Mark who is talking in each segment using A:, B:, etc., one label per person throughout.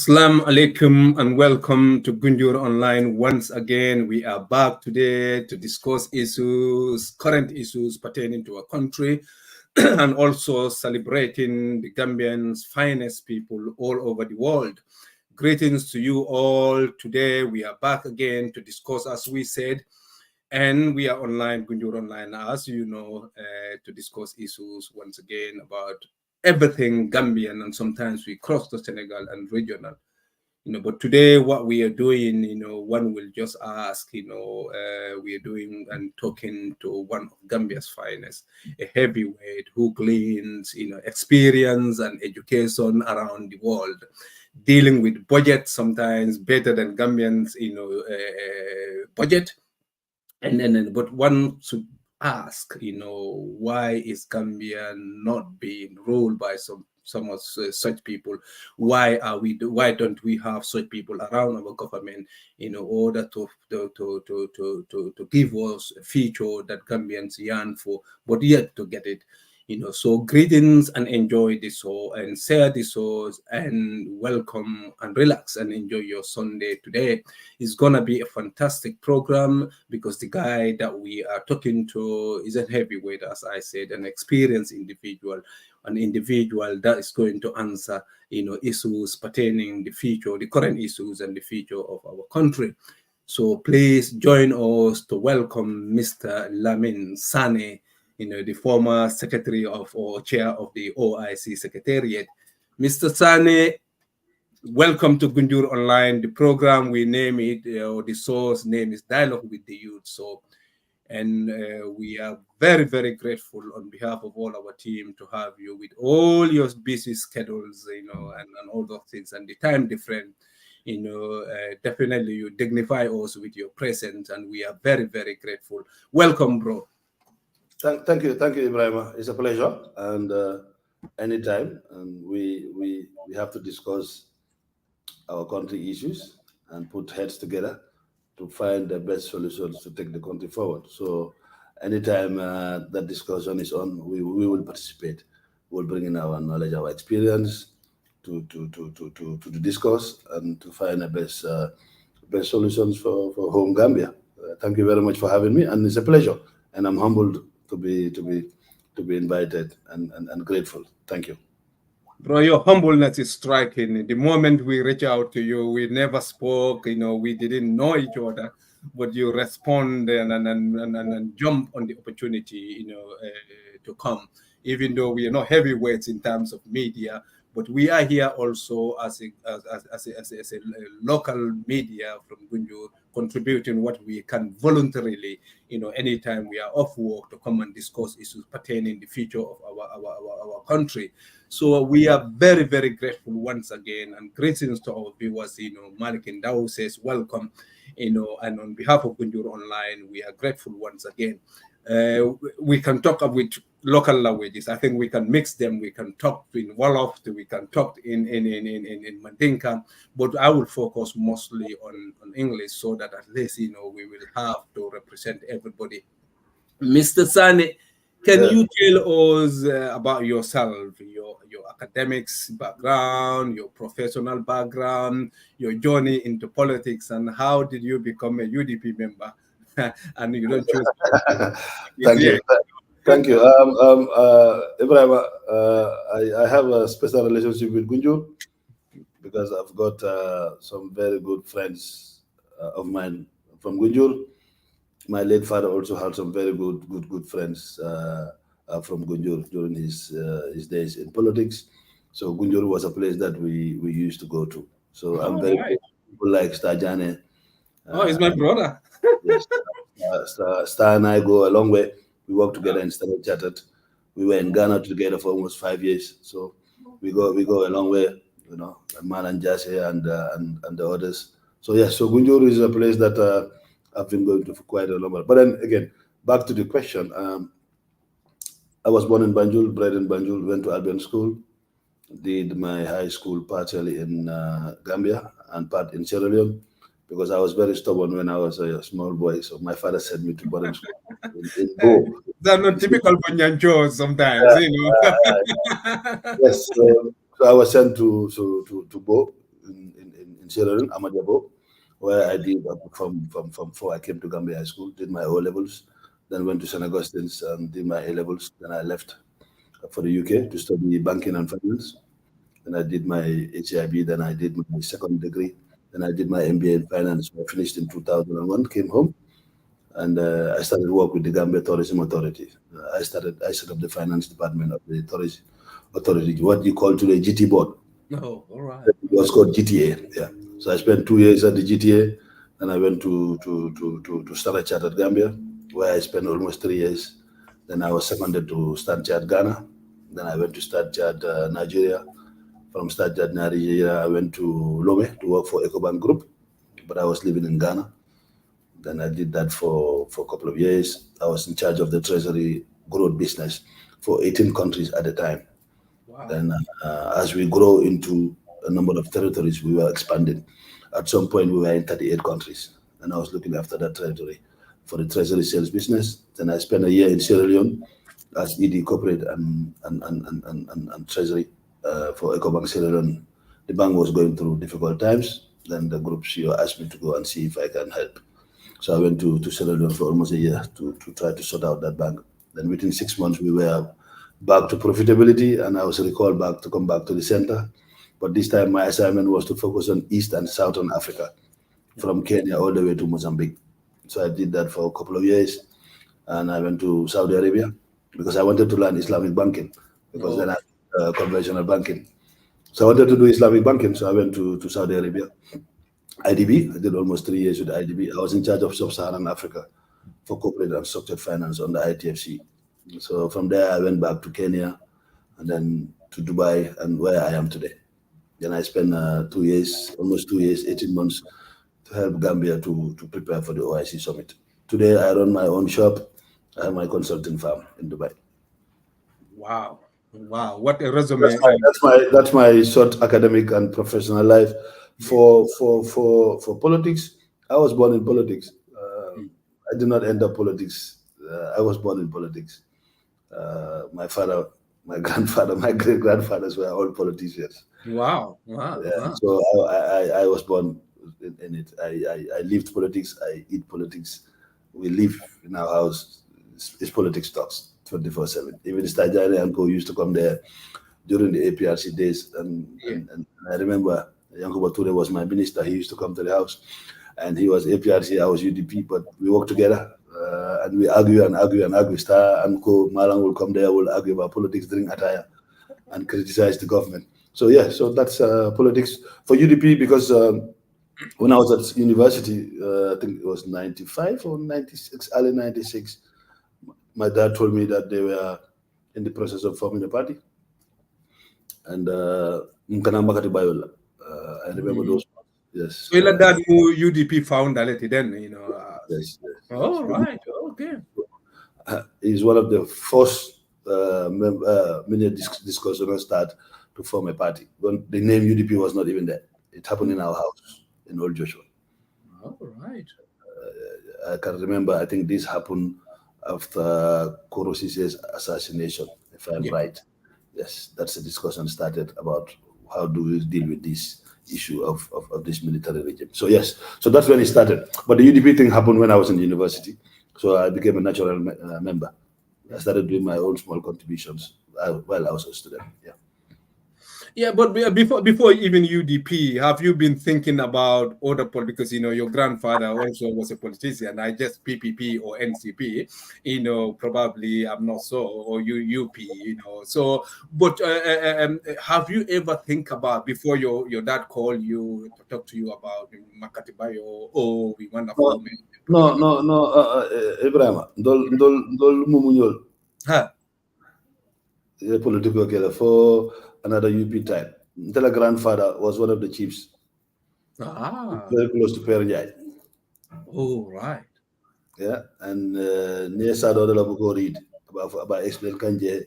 A: Assalamu alaikum and welcome to Gunjur Online. Once again, we are back today to discuss current issues pertaining to our country, and also celebrating the Gambians' finest people all over the world. Greetings to you all. Today, we are back again to discuss, as we said, and we are online, Gunjur Online, as you know, to discuss issues once again about everything Gambian, and sometimes we cross to Senegal and regional. But today what we are doing, one will just ask, we are doing and talking to one of Gambia's finest, a heavyweight who gleans, experience and education around the world, dealing with budget sometimes better than Gambians, budget. But one should ask, why is Gambia not being ruled by some of such people? Why don't we have such people around our government in order to give us a future that Gambians yearn for, but yet to get it? So greetings and enjoy this show and share this show and welcome and relax and enjoy your Sunday today. It's gonna be a fantastic program because the guy that we are talking to is a heavyweight, as I said, an experienced individual, an individual that is going to answer, issues pertaining the future, the current issues and the future of our country. So please join us to welcome Mr. Lamin Sanneh, the former secretary of or chair of the OIC Secretariat. Mr. Sanneh, welcome to Gunjur Online. The program, we name it, or the source name is Dialogue with the Youth. So, and we are very, very grateful on behalf of all our team to have you with all your busy schedules, and all those things and the time difference. Definitely you dignify us with your presence, and we are very, very grateful. Welcome, bro.
B: Thank you, Ebrima. It's a pleasure, and anytime, and we have to discuss our country issues and put heads together to find the best solutions to take the country forward. So, anytime that discussion is on, we will participate. We'll bring in our knowledge, our experience to discuss and to find the best solutions for home Gambia. Thank you very much for having me, and it's a pleasure, and I'm humbled to be invited and grateful. Thank you.
A: Bro, your humbleness is striking. The moment we reach out to you, we never spoke, we didn't know each other, but you respond and jump on the opportunity, to come, even though we are not heavyweights in terms of media, but we are here also as a local media from Gunjur, contributing what we can voluntarily, anytime we are off work, to come and discuss issues pertaining the future of our country. So we are very, very grateful once again, and greetings to our viewers. Malik Ndao says welcome, and on behalf of Gunjur Online, we are grateful once again. We can talk with local languages. I think we can mix them. We can talk in Wolof, we can talk in Mandinka, but I will focus mostly on English so that at least, we will have to represent everybody. Mr. Sanneh, can you tell us about yourself, your academics background, your professional background, your journey into politics, and how did you become a UDP member? And you don't choose.
B: Thank you. Ebrima, I have a special relationship with Gunjur because I've got some very good friends of mine from Gunjur. My late father also had some very good friends from Gunjur during his days in politics. So Gunjur was a place that we used to go to. So I'm very people like Star Janneh.
A: He's my brother.
B: Yes, Star and I go a long way. We work together in Standard Chartered. We were in Ghana together for almost 5 years. So we go a long way, Man and Jase and the others. So yes, so Gunjur is a place that I've been going to for quite a long while. But then again, back to the question. I was born in Banjul, bred in Banjul, went to Albion School, did my high school partially in Gambia and part in Sierra Leone, because I was very stubborn when I was a small boy. So my father sent me to boarding school in Bo.
A: They're not typical Banyanchos sometimes,
B: Yes, so I was sent to Bo in in Sierra Leone, Amadiabo, where I did from before I came to Gambia High School, did my O levels, then went to St. Augustine's and did my A levels. Then I left for the UK to study banking and finance. Then I did my HIB. Then I did my second degree. Then I did my MBA in finance. I finished in 2001. Came home and I started work with the Gambia Tourism Authority. I set up the finance department of the tourism authority, what you call today GT board.
A: Oh, all right.
B: It was called GTA. Yeah. So I spent 2 years at the GTA, and I went to Standard Chartered Gambia, where I spent almost 3 years. Then I was seconded to Standard Chartered Ghana. Then I went to Standard Chartered Nigeria. From Standard Chartered Nigeria, I went to Lome to work for EcoBank Group, but I was living in Ghana. Then I did that for a couple of years. I was in charge of the treasury growth business for 18 countries at the time.
A: Wow.
B: Then as we grow into a number of territories, we were expanding. At some point, we were in 38 countries, and I was looking after that territory for the treasury sales business. Then I spent a year in Sierra Leone as ED corporate and treasury for EcoBank Sierra Leone. The bank was going through difficult times. Then the group CEO asked me to go and see if I can help. So I went to Sierra Leone for almost a year to try to sort out that bank. Then within 6 months, we were back to profitability, and I was recalled back to come back to the center. But this time, my assignment was to focus on East and Southern Africa, from Kenya all the way to Mozambique. So I did that for a couple of years, and I went to Saudi Arabia because I wanted to learn Islamic banking, because then I had conventional banking. So I wanted to do Islamic banking, so I went to Saudi Arabia. IDB, I did almost 3 years with IDB. I was in charge of Sub-Saharan Africa for corporate and structured finance on the ITFC. So from there, I went back to Kenya and then to Dubai and where I am today. Then I spent 2 years, almost 2 years, 18 months to help Gambia to prepare for the OIC summit. Today, I run my own shop. I have my consulting firm in Dubai.
A: Wow. Wow. What a resume.
B: That's my short academic and professional life. For politics, I was born in politics. I did not enter politics. I was born in politics. My father, my grandfather, my great grandfathers were all politicians.
A: Wow. Wow.
B: Yeah,
A: Wow.
B: so I was born in it. I lived politics. I eat politics. We live in our house. It's politics talks 24/7. Even Stajani and Co used to come there during the APRC days, and I remember Yankuba Ture was my minister. He used to come to the house, and he was APRC, I was UDP, but we worked together, and we argue and argue and argue. Star and Co, Malang will come there, will argue about politics, drink attire, and criticize the government. So yeah, so that's politics for UDP, because when I was at university, I think it was 95 or 96, early 96, my dad told me that they were in the process of forming a party. And I remember those. Yes.
A: So that UDP found that then,
B: Yes.
A: Oh, right. Okay.
B: He's one of the first many discussions start to form a party. When the name UDP was not even there. It happened in our house in Old Joshua.
A: All right.
B: I can remember, I think this happened after Korosi's assassination, if I'm right. Yes, that's the discussion started about how do we deal with this issue of this military regime. So yes, so that's when it started. But the UDP thing happened when I was in university. So I became a natural member. I started doing my own small contributions while I was a student. Yeah.
A: Yeah, but before even UDP, have you been thinking about other politics? Because your grandfather also was a politician. I just PPP or NCP. Probably I'm not so, or UP. So, but have you ever think about before your dad called you to talk to you about Makati Bayo? Oh, we want to form it.
B: No, Ebrima, ndol mumunyol.
A: Huh?
B: Yeah, political killer for another UP time. Until grandfather was one of the chiefs. Very close to Perenjai.
A: Oh, right.
B: Yeah, and near Sado de la Buko read about explain Kanje,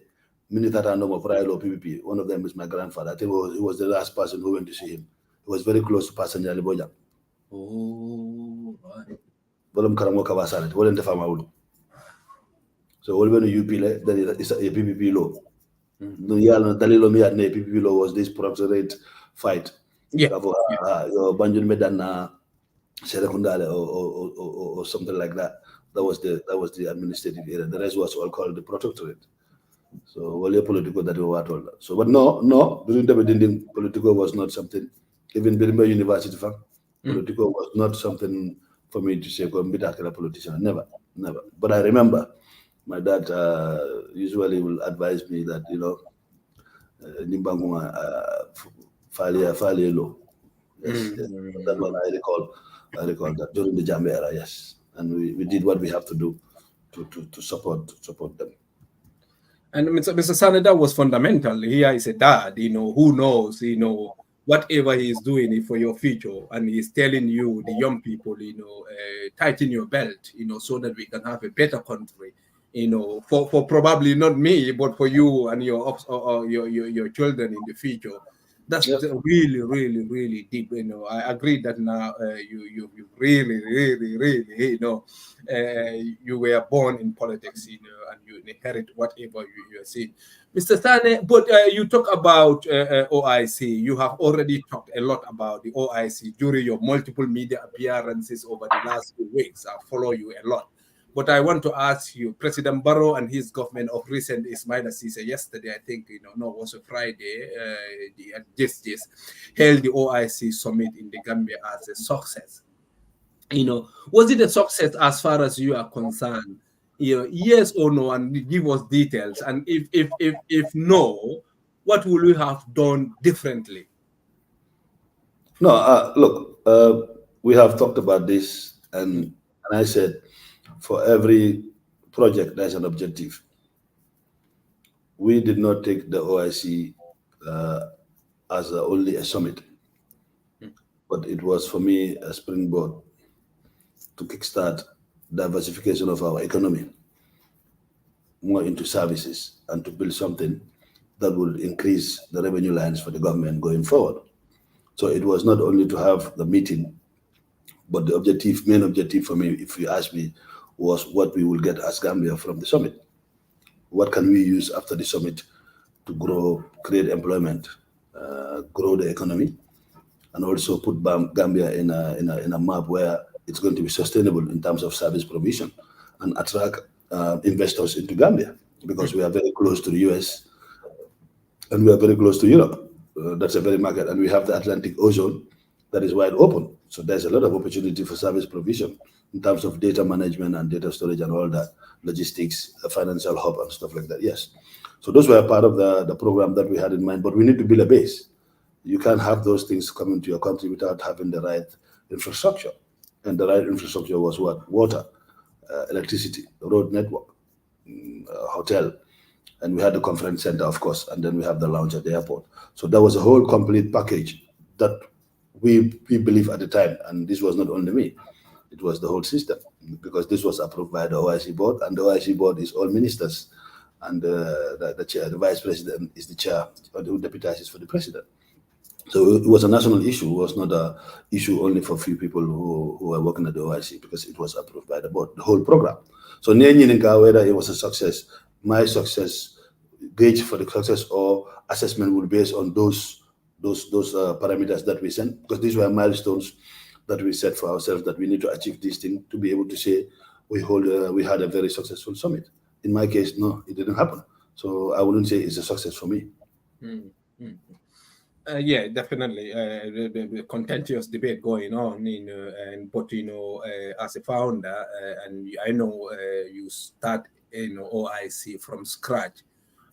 B: Minitata Nomo Prailo PPP. One of them is my grandfather. I think he was the last person who went to see him. He was very close to Passenger Liboja.
A: Oh, right.
B: Bolum Karamo Kawasale, Wolente Famaulu. So when you UP, then it's a PPP law. No, Dalilo PPP law was this proctorate fight
A: Yeah.
B: Banjul Medana, Serekundale, or something like that. That was the administrative area. The rest was all called the protectorate. So wale political that we were told. So but no, during the beginning, political was not something. Even Birmingham University political was not something for me to say go and be a politician. Never. But I remember my dad usually will advise me that Nimbanguma fairly low. Yes, that one I recall. I recall that during the Gambia era, yes, and we did what we have to do to support them.
A: And Mr. Sanneh, that was fundamental. Here is a dad, who knows, whatever he's doing for your future, and he's telling you, the young people, tighten your belt, so that we can have a better country, for probably not me, but for you and your children in the future. That's really, really, really deep. I agree that now you really, really, really, you were born in politics, and you inherit whatever you are seeing. Mr. Sanneh, but you talk about OIC. You have already talked a lot about the OIC during your multiple media appearances over the last few weeks. I follow you a lot. But I want to ask you, President Barrow and his government of recent, Ismail Assise, yesterday, I think, it was a Friday, this held the OIC summit in the Gambia as a success. Was it a success as far as you are concerned? Yes or no, and give us details. And if no, what will we have done differently?
B: No, look, we have talked about this, and I said, for every project, there's an objective. We did not take the OIC as only a summit, but it was for me a springboard to kickstart diversification of our economy more into services and to build something that will increase the revenue lines for the government going forward. So it was not only to have the meeting, but the main objective for me, if you ask me, was what we will get as Gambia from the summit. What can we use after the summit to grow, create employment, grow the economy, and also put Gambia in a map where it's going to be sustainable in terms of service provision and attract investors into Gambia, because we are very close to the US and we are very close to Europe. That's a very market, and we have the Atlantic Ocean that is wide open. So there's a lot of opportunity for service provision in terms of data management and data storage and all that, logistics, a financial hub and stuff like that. Yes. So those were part of the program that we had in mind, but we need to build a base. You can't have those things come into your country without having the right infrastructure. And the right infrastructure was what? Water, electricity, road network, hotel, and we had the conference center, of course, and then we have the lounge at the airport. So that was a whole complete package that we believe at the time, and this was not only me, it was the whole system, because this was approved by the OIC board, and the OIC board is all ministers, and the chair, the vice president is the chair, who deputizes for the president. So it was a national issue. It was not an issue only for a few people who were working at the OIC, because it was approved by the board, the whole program. So whether it was a success, my success, gauge for the success or assessment will be based on those parameters that we sent, because these were milestones that we set for ourselves, that we need to achieve this thing to be able to say we had a very successful summit. In my case, no, it didn't happen. So I wouldn't say it's a success for me.
A: Yeah, definitely. The contentious debate going on, but as a founder, and I know you start, OIC from scratch.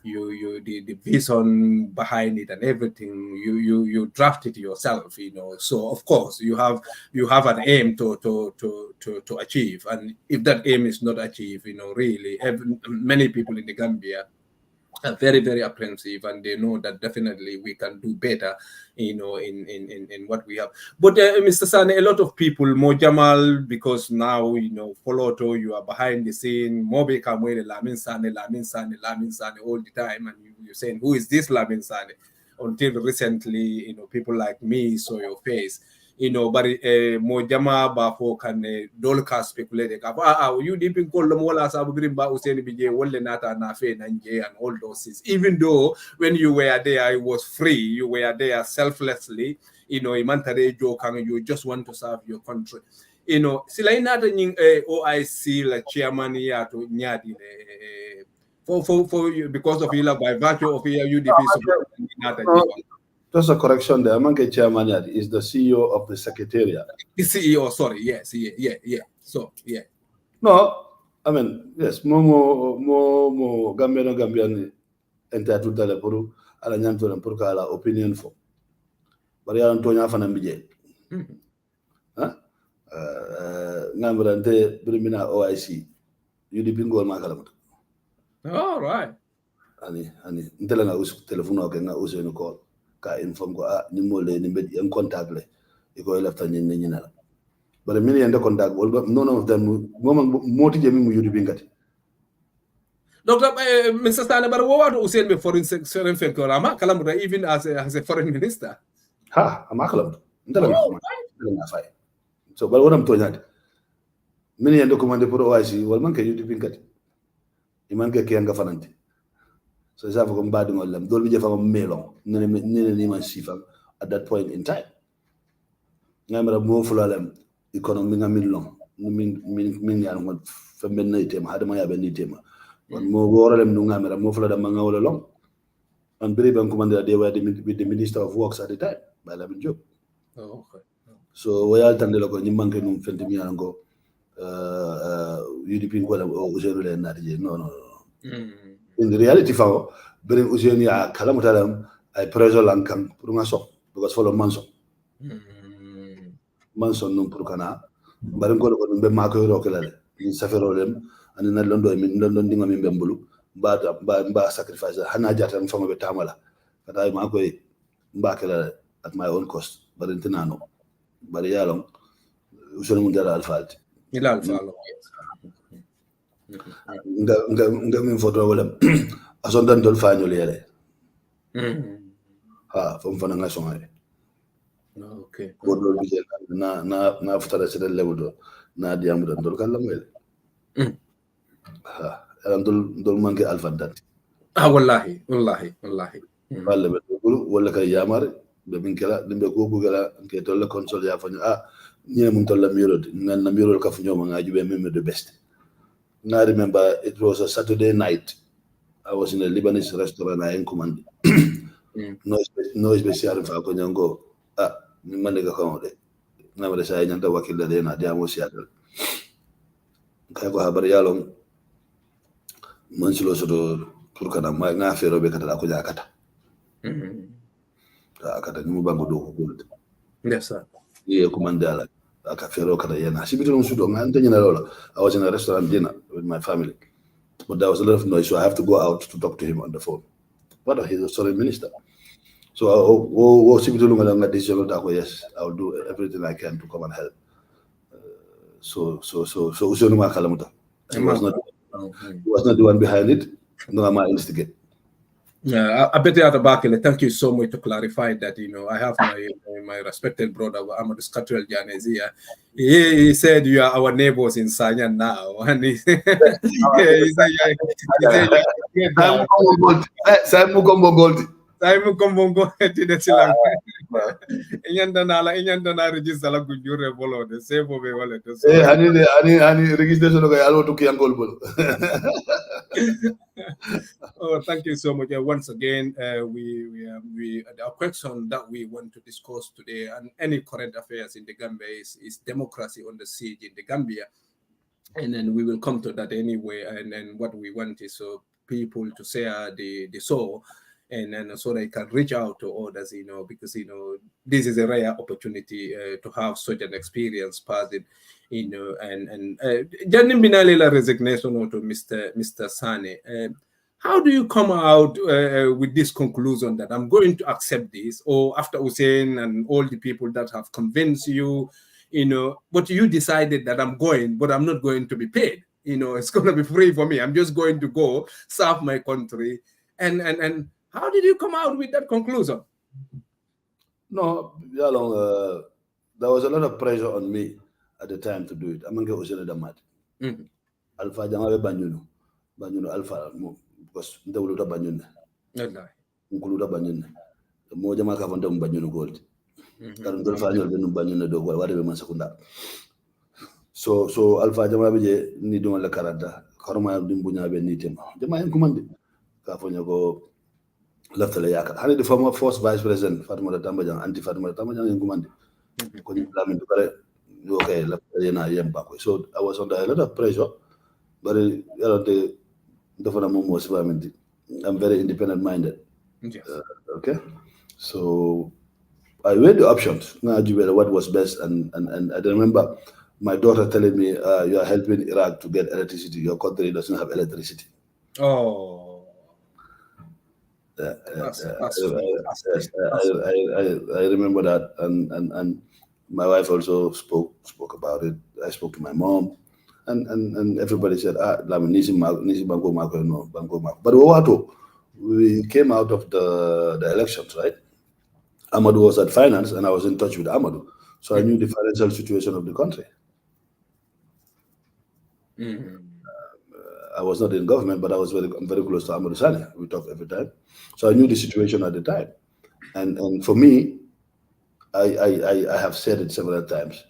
A: The vision behind it and everything, you drafted yourself, So of course you have an aim to achieve, and if that aim is not achieved, really, many people in the Gambia are very, very apprehensive, and they know that definitely we can do better, in what we have. But Mr. Sanneh, a lot of people, Mo Jamal, because now, Foloto, you are behind the scene, Mobe Kamwele, Lamin Sanneh all the time, and you're saying, who is this Lamin Sanneh? Until recently, people like me saw your face. but mo jama ba fo kan dol ka speculate ka you dipin ko lo wala sabu birim ba useni bije wolle nata na fe nanje and all those things. Even though when you were there, it was free, you were there selflessly, imantare jo kan you just want to serve your country. Sila inata nying OIC la chairman ya to nyadi for you because of ila by virtue of your UDP support.
B: Just a correction there. Amanke chairman is the CEO of the secretariat.
A: The CEO, sorry, yes, yeah. So yeah.
B: No, I mean yes, mo Gambian entitled to puru ala nyanto na puru kala opinion for. Bari ya Antonia fana mbije. Ngambrante brimina OIC. UDP ngol makala.
A: All right.
B: Ani ntela nga usu telefono ke nga usu no call ka inform ko ni mo le ni mbedi en contact le iko lafta ni na but many and contact none of them moti jemi mu UDP ngati.
A: Doctor Mr. Sanneh, but what about Hussein be foreign secretary ama kalamura even as a foreign minister?
B: Ama kalam ntela nga fay. So but what I'm telling you, many and commande pour OIC wal man ke UDP ngati iman ke nga fananti. So it's having bad on them. Don't be just a melon. None sifa at that point in time. I'm a more for them. Economy a million. Mean what feminine tema. Had my have any tema. But more war them no I'm a more for them all along. And believe and commander they were with the Minister of Works at the time by Lamin job.
A: Oh, okay.
B: So we all turned the local Nimanke no fentimi and go UDP no. In the reality, for bring Uzenia Kalamutalam, I pressure Lankam, Prumaso, because follow Manson. Manson no Purkana, Barango be Marco Rockele, in Saferolem, and in London Dingam Bembulu, but sacrifice Hanajat and from a Tamala. But I'm away Bakela at my own cost, but in Tinano, Barialong, Usunundera Alfalt. Ngam photo wala asondan dol fañol yele fam fana nga songa
A: okay
B: bodol bi na futara se lewodo na diamu dol kala mel dol manke alfadat
A: wallahi
B: wala be wala kay yamar be min kala dimbe ko gala ke tolle console ya fanya ñe mun tolla miro na miro ka fu ñoma nga jube même de best. I remember it was a Saturday night. I was in a Lebanese restaurant. I command. No special for Konyango. Manega Kongde. Never say Yanta Wakil the Dena, Diamo Seattle. Kako Habarialong Monsulo Soto Turkana, my Nafe Robeka Lakojakata. Akata Mubango do.
A: Yes, sir.
B: Yeah, Commandala. I was in a restaurant dinner with my family, but there was a lot of noise, so I have to go out to talk to him on the phone. But he's a foreign minister, so yes, I'll do everything I can to come and help. So he was not the one behind it. No, I'm instigate.
A: Yeah, I bet you at the back. Thank you so much to clarify that. I have my respected brother, Lamin Scattred Janneh here. He said you are our neighbors in Sanyan now, and he said, Oh, thank you so much. Once again, our question that we want to discuss today and any current affairs in the Gambia is democracy on the siege in the Gambia. And then we will come to that anyway. And then what we want is people to share the soul, and then so they can reach out to others, because, this is a rare opportunity to have such an experience passing, and Janin Binalila resignation to Mr. Sanneh. How do you come out with this conclusion that I'm going to accept this, or after Hussein and all the people that have convinced you, but you decided that I'm going, but I'm not going to be paid. It's going to be free for me. I'm just going to go serve my country. And how did you come out with that conclusion?
B: No, there was a lot of pressure on me at the time to do it. I'm going to go to mat. Alpha Jamabe Banyuno Alpha, because they will have Banyun. Nkuluta Banyun. Mo Jama Kavandam Banyun Gold. Karundol Fanel Banyun Dog, whatever Masakunda. So Alpha Jamabe Niduma La Carada, Korma Dimbunya Benitim. Jama commanded. California go left the Layaka. Had the former first vice president, Fatima Tambajang, anti Fatima Tambajang in command. Okay, left the So I was under a lot of pressure, but the I'm very independent minded.
A: Yes.
B: Okay. So I weighed the options. What was best, and I remember my daughter telling me, "You are helping Iraq to get electricity. Your country doesn't have electricity."
A: Oh.
B: I remember that, and my wife also spoke about it. I spoke to my mom, and everybody said, Lamin nisi banko mako no banko mako. But we came out of the elections, right? Amadou was at finance, and I was in touch with Amadou, so I knew the financial situation of the country. I was not in government, but I'm very close to Lamin Sanneh. We talk every time. So I knew the situation at the time. And for me, I have said it several times.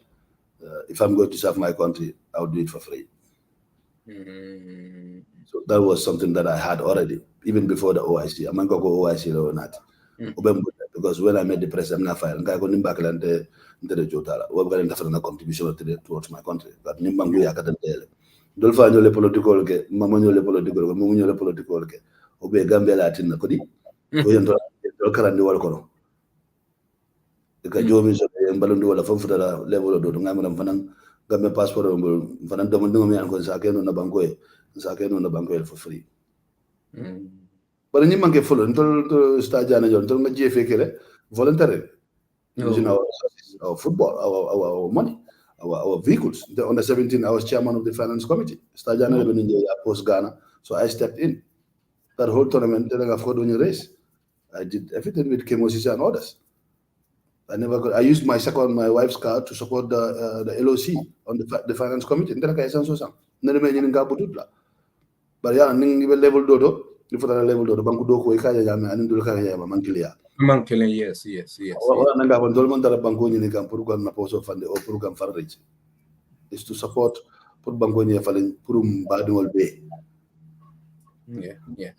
B: If I'm going to serve my country, I'll do it for free. So that was something that I had already, even before the OIC. I'm not going to go OIC or not. Because when I made the press, I'm not firing. I'm going back and we're going to have a contribution towards my country. But Dolfa ñole political ke mama ñole political ke mumu ñole political ke obe Gambia latin na kodi ko yento karandi wal kono e ka jomi so e mbalundi wala fam futara level do ngam fanan Gambia passport fanan do mo mi an ko sa keno na banko for free but ni manke fulo ntol sta jana jon ntol nga jefe kele voluntarily using our football our money our vehicles. On the 17th, I was chairman of the finance committee. Post Ghana, so I stepped in. That whole tournament, race. I did everything with Kemosisi and others. I used my wife's car to support the LOC on the finance committee. But yeah, level dodo. Level dodo. Banku doko ikaya jame anindu kaya mankilia.
A: Mankele, yes.
B: Is to support put Bangonia Falling Purum Badwal Bay.
A: Yeah.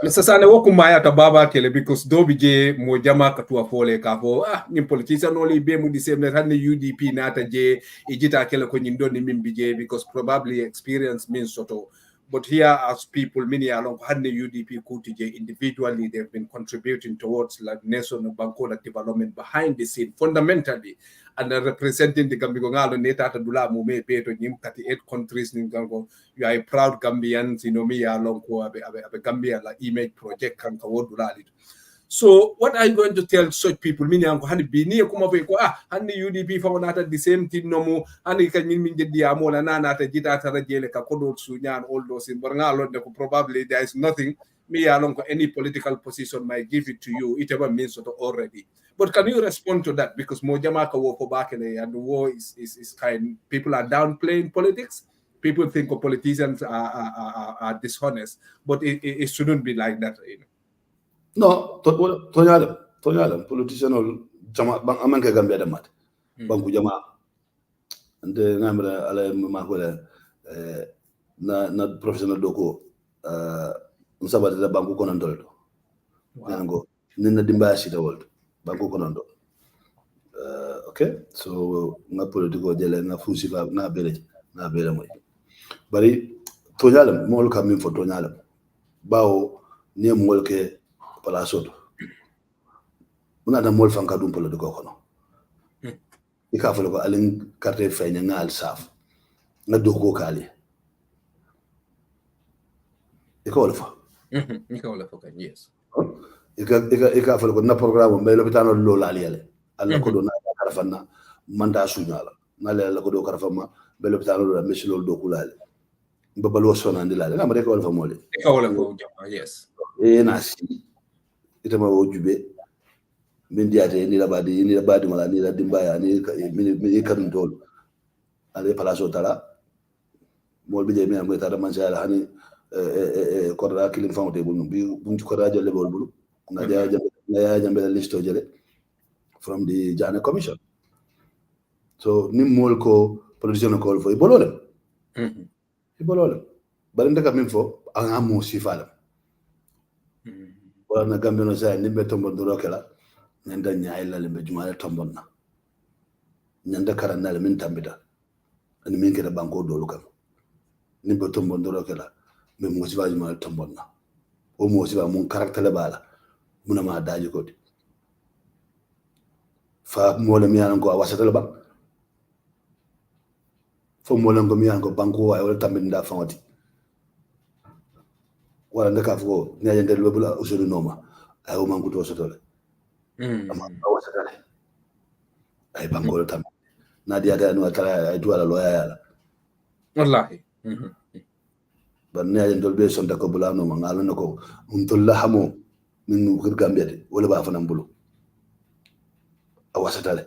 A: Mr. Sanneh, wokumaya tababa kele because dobije mojama katua fole kafo ni politician only be mu the same that UDP nata je ijita kele ko nyindo ni mimbije because probably experience means soto. But here, as people, many along UDP Kutije individually, they've been contributing towards like nation of Bankola development behind the scene, fundamentally, and representing the Gambia. Neta Dula Mume Peto Nim 38 countries in Gango. You are a proud Gambians, me along Gambia like image project can So what are you going to tell such people? Meaning, hani bini kuma be ko hani UDP fa nata the same thing no mo hani kan min je dia mo na nata jita tara jele ka kodo sunya all those in bornga lot ko probably there is nothing me along any political position might give it to you it ever means so already. But can you respond to that because mo jama ka wo ko back and the war is kind people are downplaying politics. People think of politicians are dishonest, but it shouldn't be like that, you know.
B: No, Tonyadam, politician or Jama Amanka Gambia the mat. Banku Jama. And the Namra Ale Makwela not professional doko Musabata the Banku Conando. Nango, Nina Dimbashi the world, Banku Conando. Okay, so na political jele na fusiva na bele mo. Bari Tonyadam, more coming for Tonyadam. Bao near Molke. Palasoto. Una da mol fanka dum polo de kono. Ika folo ko alin carte fayna ngal saf. Na dogo kali. Ika wala fa.
A: Yes.
B: Ika folo ko na programme be lopitano lo lali yale. Alla ko do na karafanna manda sunyala. Na le la ko do karafama be lopitano lo meshi lo do kulali. Mbabalo sona ndilale. Na mare ko wala fa mole.
A: Ika wala ko yes.
B: E na si itama wo jube min diate ni la badi mala ni la dimbaya ni min kadun tol ale palaso tala mol bi je mi am tara man sala hani ko ra kilim fawte bu bi buntu ko radio le bol bulu na jambe la listo jele from the Janneh Commission. So nim mol ko production ko fo ibolole bari ndaka min fo anga mo sifala wala na Gambia no say nimbe tombo duro kala nyanda nyaay la lembe jumaale tombon na nyanda karana le min tambita ani min keda banko dolu kam nimbe tombo duro kala me mo sifa jumaale tombon na o mo sifa mun karakter le bala muna ma daji ko di fa mo le mi an ko wasata le ba fo mo le ko mi an ko banko way wala tambit nda fawati wala ndaka fo ni ajende le bula usulu noma ay o man ko to sotole ama wasata ay banko tam na dia da no tara ay duala loya yala
A: wallahi
B: ban ne ajende be sonta ko bula noma ngalo nako untulla hamo min ko Gambia de wala ba fa bulu a wasata le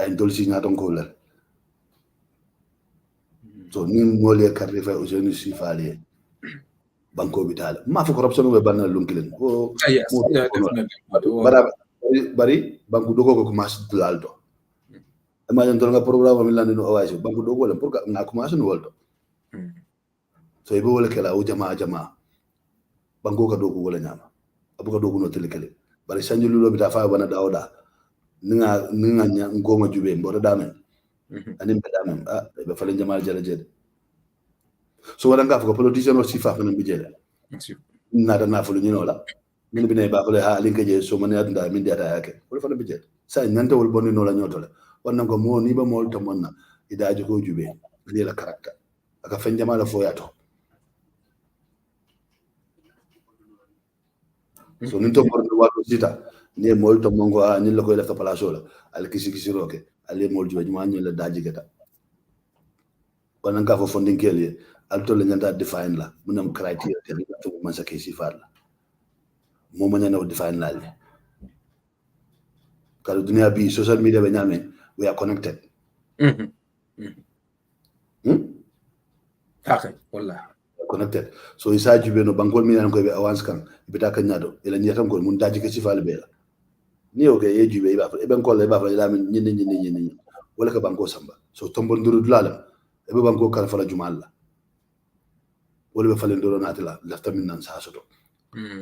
B: ay ndol si nyaton ko la so ni ngole carte fa usulu si faale banko bitale ma fa corruption be banna lunkilen o bari banko dogo ko commence dulalto imagine to nga programme mi landi no awaaji banko dogo la pour na commence no wolto so ibo wala kala o jama banko ka dogo wala nyama abuka dogo no telekele bari sanju lulo bita fa bana dawda ninga ngoma jube mboro damen anim be damen be falen jamal jere so wala nga fa politician o sifa fa na bijele nada na fulu nyino la min bine ba fule ha linka je so man yadda min diata yake wala fa na bijele sa nante wol bonni no la nyotole wannan ko mo ni ba mo to monna idaji ko jube ni la karakter aka fen jamal fo yato so ninto bordo wato sita ni mol to mongo ni la koy def palaso la al kisi roke ali mol jube ma ni la daji gata wannan ka fo funding kele alto le nyanta define la munam criteria te to man sa kesi fala mo man na define la le kala dunia bi social media be nyame we are connected
A: okay wallahi
B: connected so isa jube no bankol mi nan ko be avance kan be ta kan nyado ela nyata ko mun daji kesi fala be la ni o ke ye jube ba e ben ko le ba fa la min nyini wala ka banko samba so tombon duru dulalam e be banko kan fala jumal la wala be falen do natila lafta min nan sa soto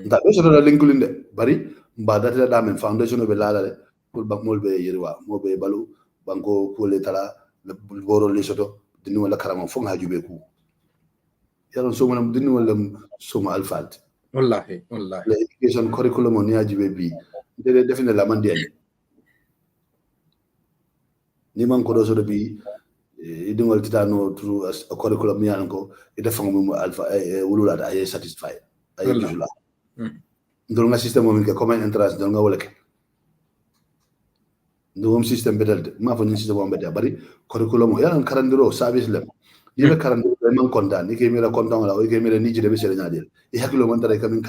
B: nda be soto la linkulinde bari mba data da men foundation be lala le pour bank mol be yirwa mo be balu banko ko le tala le boro le soto dini wala karama fo nga jube ku yalla so manam dini wala suma alfalt
A: wallahi
B: le education curriculum on ya jube bi de define la man diani ni man ko do so bi idingol titano through a curriculum mi yanko ida fango alpha wulula da ay satisfied ay jula ndol nga system mo ke common entrance ndol nga wala ke ndom system bedel ma fa ni system mo bedel bari curriculum yalan karandiro service lem dibe karandiro man kontan ni ke mi la kontan wala o ke mi la ni jide be sere nyadel e hakilo man tare kamin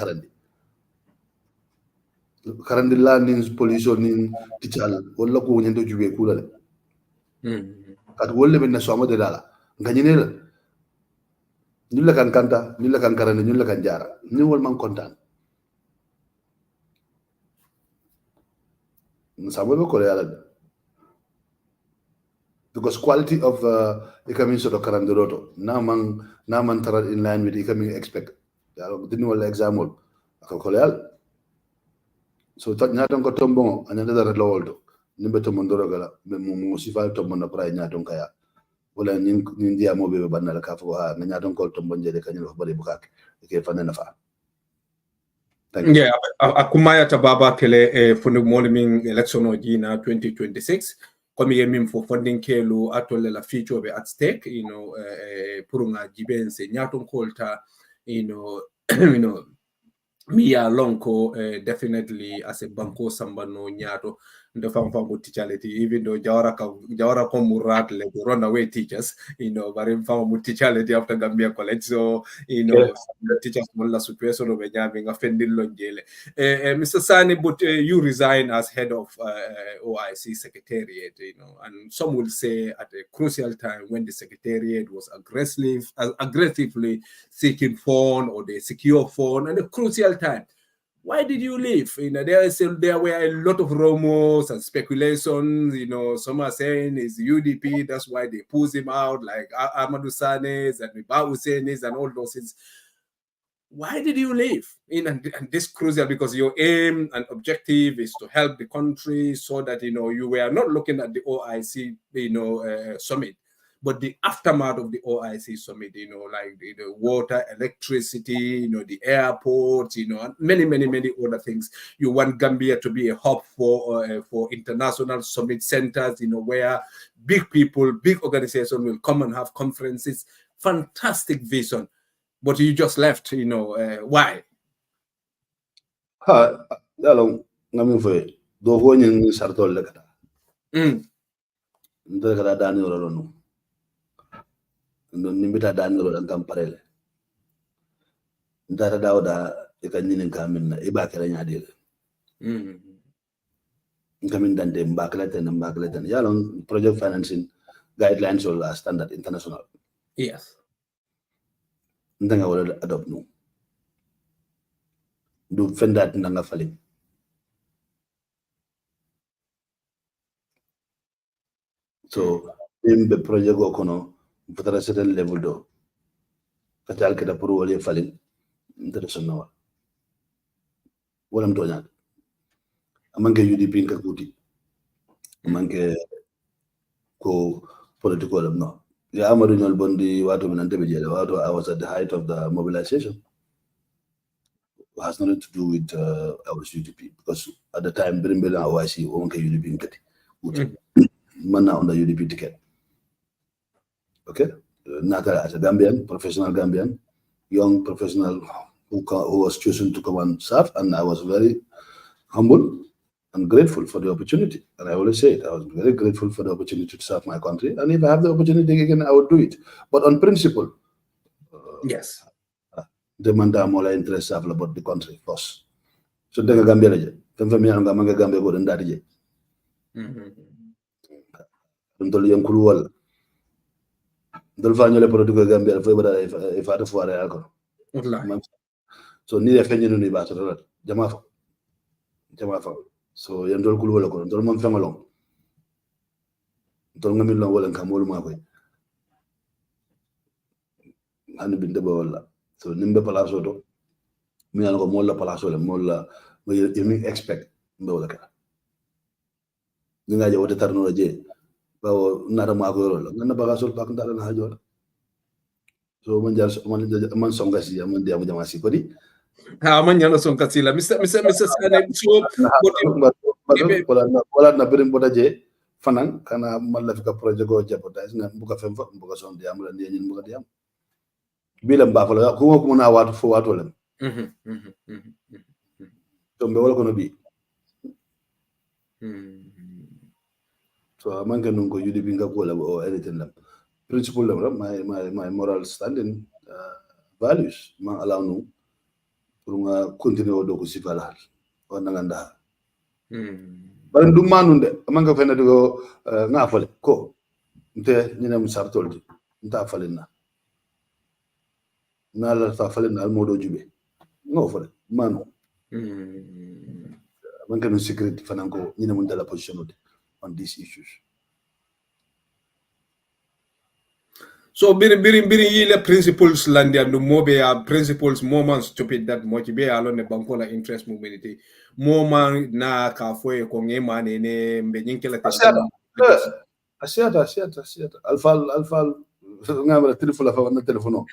B: karandi la ni police ni tichal wala ko nyendo jube kula le kat wolle ben so amade dala nganyine la ñu la kan kanta ñu la kan karane ñu la kan jara ñu wol man kontan sabo be ko yalla because quality of economic sort of karandiroto na man tara in line with economic expect yalla dinu wala example ko yalla so ñaton ko tombo ananda dara lawoldo nimbe to mondoro gala mo sifa to monna pra ñaton kaya wala ñin dia mo be banala ka fo ha ñaton ko to bonjede kanyel bari bukak ke fanena fa
A: yeah akumaya tababa kele funu molmin election ojina 2026 comme yemin fo funding kelu atole la future be at stake pour nga jibense ñaton kolta mi ya lonko definitely as a banko sambano ñato the farm teacherity, even though Jawara Murat like runaway teachers, but in farm teacherity after Gambia College. So, some teachers will situation of being offended Lonjele. Mr. Sani, but you resign as head of OIC Secretariat, and some will say at a crucial time when the Secretariat was aggressively seeking phone or the secure phone, and a crucial time. Why did you leave? There were a lot of rumors and speculations. Some are saying it's UDP, that's why they pulled him out, like Amadou Sanes and Ba Husseins and all those things. Why did you leave? And this crucial, because your aim and objective is to help the country, so that you were not looking at the OIC summit, but the aftermath of the OIC summit, like the water, electricity, the airports, and many other things. You want Gambia to be a hub for international summit centers, where big people, big organizations will come and have conferences. Fantastic vision. But you just left, why?
B: Yalo ngamin foye do ho nyin sartol le kata ndel kata dani ro no ndo nimbita dani ro dan kamparele ndata dawda e kan nyin kamin na e ba kala nyaade ngamin dande mbakleten yalo project financing guidelines or standard international.
A: Yes.
B: Ndanga wala adopt no do fendat ndanga falling. So in the project go kono for a certain level do katal kita puru wale falling international wala mtonya amange UDP nka kuti amange ko political no ya amadu nyol bondi watu minante bejele watu I was at the height of the mobilization. It has nothing to do with our UDP, because at the time Brimbela OIC onke UDP nkati mana on the UDP ticket. Okay, Naka as a Gambian, professional Gambian, young professional who was chosen to come and serve, and I was very humble and grateful for the opportunity. And I always say it, I was very grateful for the opportunity to serve my country, and if I have the opportunity again, I would do it. But on principle,
A: yes,
B: the manda mola interest about the country first. So the Gambia je, family anga manga Gambia go ndati je. Ndol yam kuluwal. Ndol fa ñole political Gambia fa bada e fa foire alko.
A: Wallahi.
B: So ni fenye ni ba so jama fa. So yam ndol kuluwal ko ndol mom fengalong. Ndol ngami long wala kam wolu makoy. Anu binde ba wala. So nimbe palaso to mi nan ko molla palaso le molla mo yemi expect mbe wala ka ni nga je wote tarno je bawo nara ma ko yoro ngana baga sol pak ndara na jor so man songa si man dia mo jama si ko di
A: man nyalo songa si la Mr. Sane so
B: wala na birim boda je fanan kana malla fika projet go jeopardize na mbuka fem fa mbuka son diam la ni mbuka diam bilam ba fala ko ko na watu fo watu lam to mbe wala ko no bi so man kan ko UDP nga ko la or anything lam principle lam my moral standing values man allow no pour nga continuer do ko sifala on nga nda ban du manunde man nga fena do nga fale ko nte ñina mu sartol di nta falena nala fa falen al modo jube no fale mano man kan secret fanango ñina mun dala position on these issues.
A: So biri yile principles landi and mobe principles moment stupid that much be alone bankola interest mobility moment na ka foi ko ngema ne mbe nyinkela
B: asiata alfal ngamra telephone fa wana telephone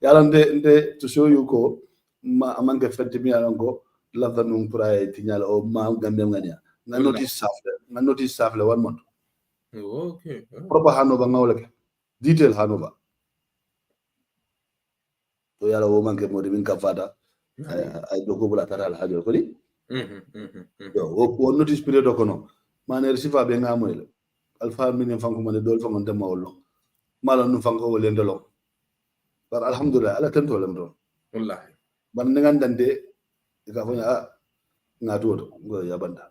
B: yalande to show you ko ma amange fete mi alango lafda num pray tinyala o ma gambem ngania na notice safle 1 month.
A: Okay.
B: Proper handover ngawleke detail handover to yala wo manke modi min ka fata ay do ko bula taral hajo ko di yo o notice period kono mane receive be ngamoyle alfa min fanko mane dol fango dem mawlo mala nu fanko wolen dolo par alhamdulillah ala tanto lam do
A: wallahi
B: ban ngan dande ka fo ngatu go yabanda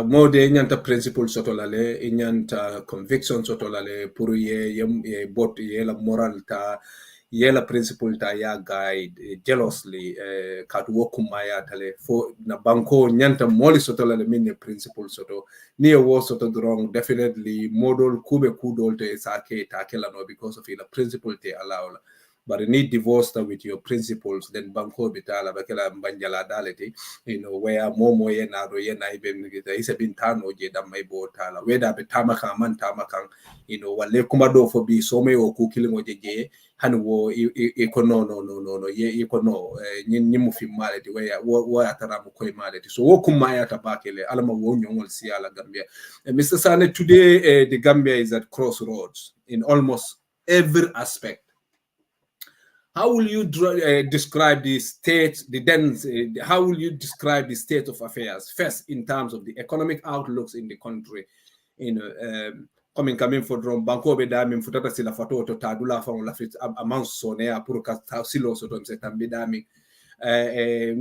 A: mode nyanta principle sotolale nyanta conviction sotolale pour ye bot ye la moral ta ye la principle ta ya guide jealously kat wokuma ya tale fo na banko nyanta moli sotolale minne principle soto ni e wo soto wrong definitely model kube kudol te sake ta kela no because of the principle te allow. But you need divorce with your principles, then banko bitala bakela banjala daleti, where momo ye na ro ye na ibe isa bintano je da mai botala. Whether betama man tamakan, wale kumado for be so me o kukilingo je han wo no ye ikono nyimu fi maleti where wo atara mo koy maleti. So wo kumaya tabakele alama wo nyongol siala Gambia. Mr. Sanneh, today the Gambia is at crossroads in almost every aspect. How will you describe the state, how will you describe the state of affairs, first in terms of the economic outlooks in the country? Coming for drum banko be dami mfutata sila fatoto tadula fa on lafit amanso ne pour ka silo so tom setam be dami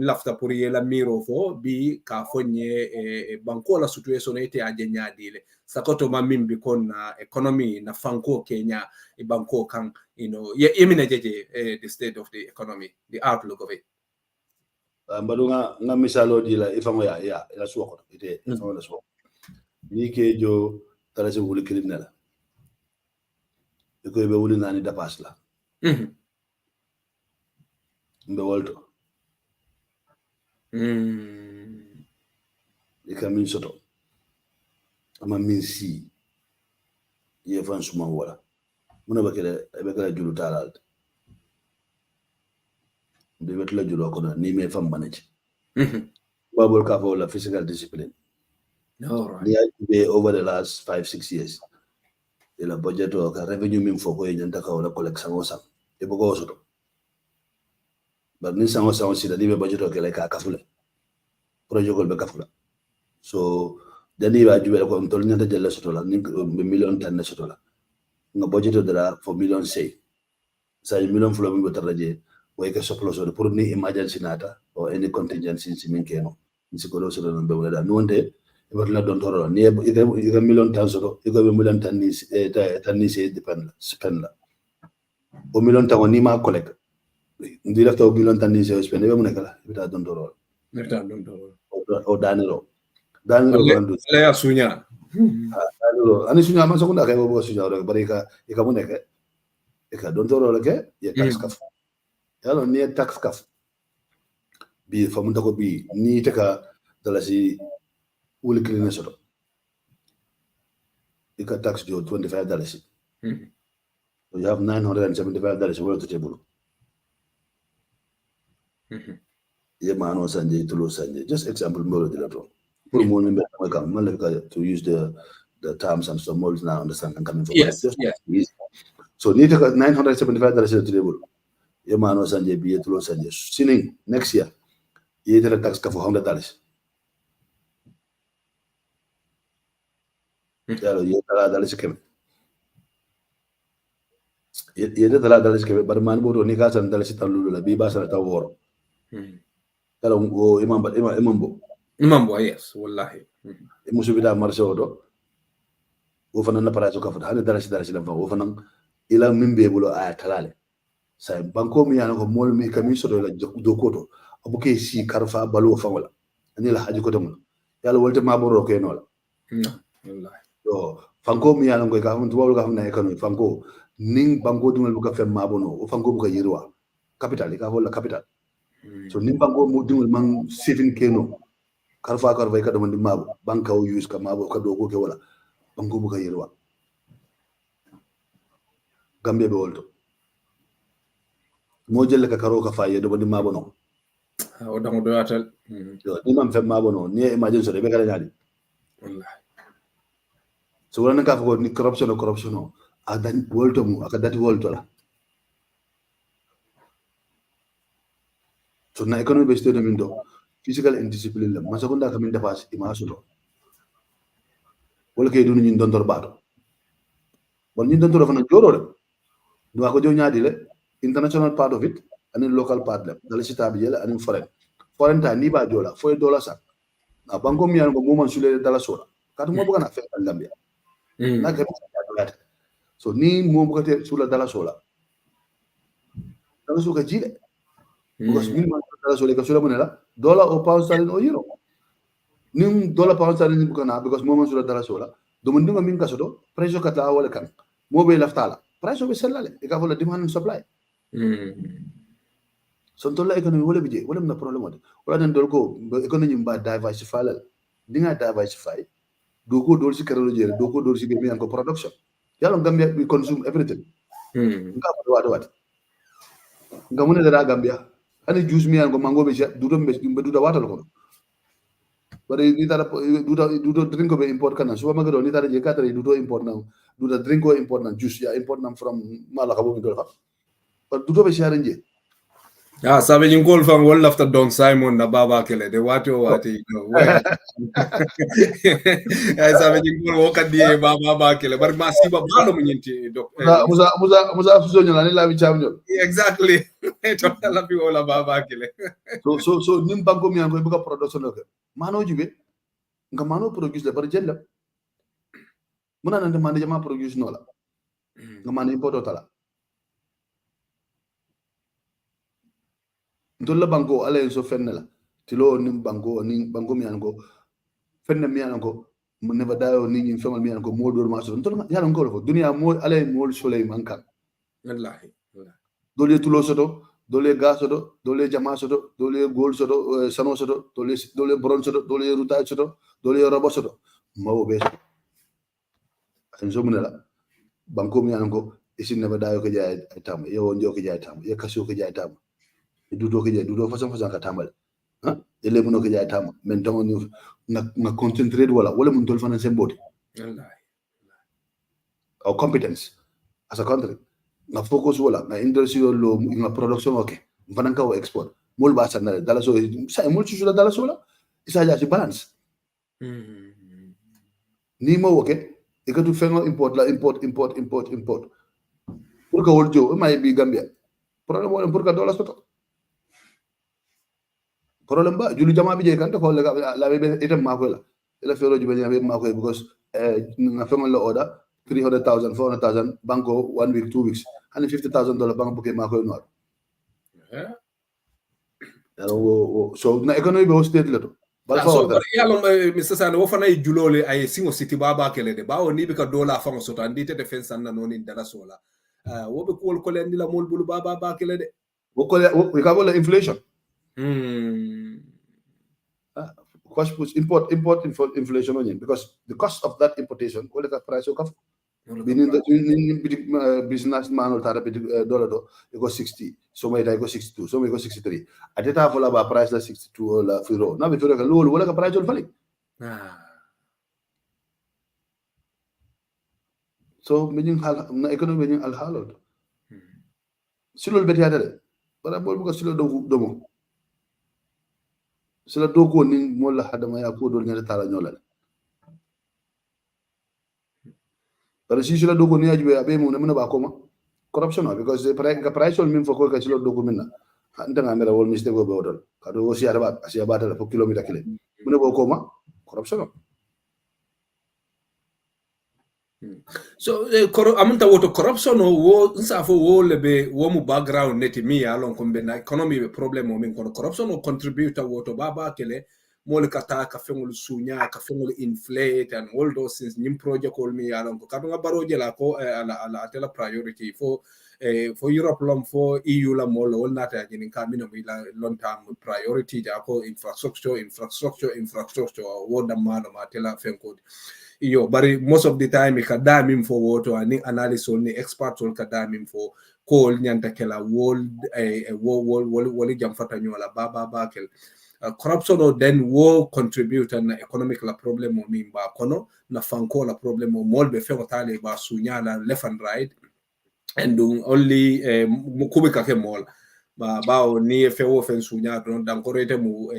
A: lafta pour yela miro fo bi ka fonye banko la situation ete ajenya dile sakoto mamimbi konna economy na fanko Kenya banko kan yemina jeje the state of the economy, the outlook of it.
B: Mbadunga nga misalo dila ifango ya la suoko ite ifango la suoko ni ke jo tarase wuli criminal ko be wuli nani da pasla mbe wolto ikamin soto ama min si ye fan suma wala muna bakela julu talal de betla julu ko ni me fam manage babol ka la physical discipline.
A: All right.
B: Over the last 5-6 years the budget or revenue min foko e nyanta ka wala collect sangosa e bogo soto but ni sangosa on sida dibe budget o ke like kafula projet ko be kafula so dani ba jube ko tol nyanta jella soto la ni million tan soto la nga budget dara for million say sa million fulo mi botaraje way ka soplo so pour ni emergency nata or any contingency min keno ni ko do soto no be wala no wonde la don toro ni ega million tan soto ega million tan ni se depend spend la o million tan ni ma collect ndi la taw million tan ni se spend be mu nekala bita don toro o danero randu
A: la ya sunya
B: danero ani sunya ma so ko ndaka bo sunya ro bari ka mu nekala e ka don toro ke ye tax kaf yalo ni tax kaf bi famu ndako bi ni te ka dalasi wuli clean soto you can tax you $25 so you have $975 worth to table ye mano sanje tulo sanje just example mbolo de la to pour mo member kam man to use the terms and some molds now understand and coming from
A: yes,
B: just
A: yes.
B: So need to $975 to table ye mano sanje bi tulo sanje sining next year ye tele tax ka for $100 yalo ye $100 keme ye $100 keme bar man bodo ni ka san $1 talulu la bi ba sa ta woro kala o imambo
A: yes wallahi
B: musubida marché odo o fana na paraso ka fata $100 la fa o fana ila mimbe bulo a talale sai banko mi yana ko mol mi kami so la do koto abuke si karfa balu fa wala ani la haji ko dum yalla wolte ma boro ke no la
A: wallahi
B: do fanko mi yana ko ka fun tuwa ka fun na kanu fanko ning banko dum lu ka fe ma bono o fanko bu ka yirwa capital ka wala capital so ning banko mu dum man 7k no karfa ka dum di mabo banka o use ka mabo ka do ko ke wala banko bu ka yirwa Gambia be wolto mo jelle ka karo ka faye do di mabo no
A: o dango do atal
B: yo ni man fe mabo no ni imagine so de be kala nyadi
A: wallahi
B: so wala ka fa ni corruption no adan wolto mu aka dati wolto la So na economy based state mindo physical indiscipline la masakunda kamin da pass imasuto wala kay dunu ñin dondor bato bon ñin dondor fa na joro de do ko jo ñaadi le international part of it and local part la dala sita bi yela and foreign ta ni ba jola fo dollar sa na banko mi yango mo man sule dala sola katu mo buga na fe Gambia na ga so ni mo buga te sula dala sola dala suka jile because minimum dala sola ka sula monela dollar or pound sterling or euro nim dollar pound sterling buga na because mo man sula dala sola do mun dinga min kasoto pressure kata wala kan mo be laftala pressure be sellale e ka vola demand and supply so tolla economy wala bije wala na problem wala wala den dol ko economy ba diversify la dinga diversify do ko dol si karolo jere do ko dol si be ko production yalla Gambia we consume everything nga wado nga mun dara Gambia ani juice mi ko mango be dudo be duda watal ko bari ni tara dudo drink ko be import kana so magado ni tara je katare dudo import na duda drink ko import na juice ya import na from mala ko be do fa but dudo be sharenje
A: yeah, sabe you call from all after Don Simon na baba kele de wati you know well sabe you call woka die baba kele bar masiba balo munyinti dok
B: musa fuso nyola ni labi chamnyo
A: exactly to la bi wala baba kele
B: so nim banko mi ango buka production ok mano jibe nga mano produce le bar jella muna nan demande jama produce no la nga mano importo tala ntolla banko ala so fennela tilo nim banko mi ango fenne mi ango mun never dayo ni ñi femal mi ango mo do ma so ntolla yalla ngol fo dunia mo ala mo soleil mankan
A: wallahi
B: dole tulo soto dole gas soto dole jama soto dole gold soto sano soto dole bronze soto dole ruta soto dole robo soto mawo be en so munela banko mi ango isin never dayo ko jaay tam yo njo ko jaay tam ye kaso ko jaay tam dudo façon ka tamal hein ele muno ko jaay tam men dama ñu na concentrate wala mun tol fana sen boti
A: wallahi
B: our competence as a country na focus wala na industry lo na production okay fana ka export mol ba sanna dala so sa mol ci dala so la isa ja ci balance ni mo okay e ka tu fengo import pour que wol jo may bi Gambia problème wala pour que dollar soto problème ba julu jama bi je kan ko la be itam mako la ila fero ju be mako because na fengo la order 300,000 400,000 banko 1 week 2 weeks and $50,000 bank buke mako no
A: yeah
B: so na economy be state leto
A: so yalo Mr. Sanneh wo fana julole ay singo city baba kele de bawo ni be ka dollar fango soto andi te defense na noni dala sola wo be ko len la mol bulu baba kele de
B: wo ko we ka wala inflation cost push import inflation on because the cost of that importation will the price of meaning that business man will tara dollar do it go 60 so may go 62 so may go 63 at that have a price la 62 or la firo na be firo ka low wala ka price will fali so meaning na economy meaning al halod silol beti adale bara bol bu ko silo do mo sila doko ni mola hadama ya ko do nyata tala nyolal pero si sila doko ni ajibe abe mo na ba ko ma corruption because the price will mean for ko ka sila doko minna anta ngamera wol mistake go bodol kado si araba asia bata la kilometer kile muna ba ko ma corruption
A: so amunta woto corruption wo nsafo wo lebe wo mu background neti mi alon ko be na economy be problem o min kono corruption o contribute woto baba kele mol kata ka fengol sunya ka fengol inflate and all those things nim project ko mi alon ko kadunga baroje la ko ala tela priority for Europe lom for EU la mol wol nata jinin ka mino mi la long term priority ja ko infrastructure wo da mano ma tela fenko yo bari most of the time ka damim for woto ani analysis ni expert ol ka damim for ko nyanta kala wol wol jam fata nyola baba kel corruption o then wo contribute an economic la problem o min ba kono na fanko la problem o mol be fe tale ba sunya la left and right and only kubika ke mol ba ni fewo fen sunya don dan korete mu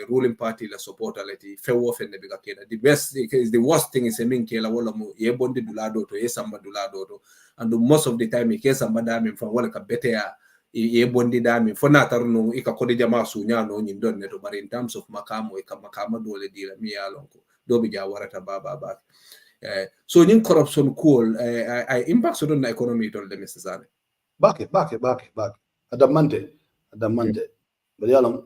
A: ruling party la support alati fewo fen ne biga keda the best is the worst thing is min kela wala mu ye bondi dulado to ye samba dulado to and most of the time ke samba da min fa wala ka bete ya ye bondi da min fo na tarno ika kodi jama sunya no nyin don ne to but in terms of makamo e ka makama dole dila mi ya lonko do bi ja warata ba so nyin corruption cool I impact on the economy to the Mr. Sanneh
B: Bake. Adamante. Bari yalam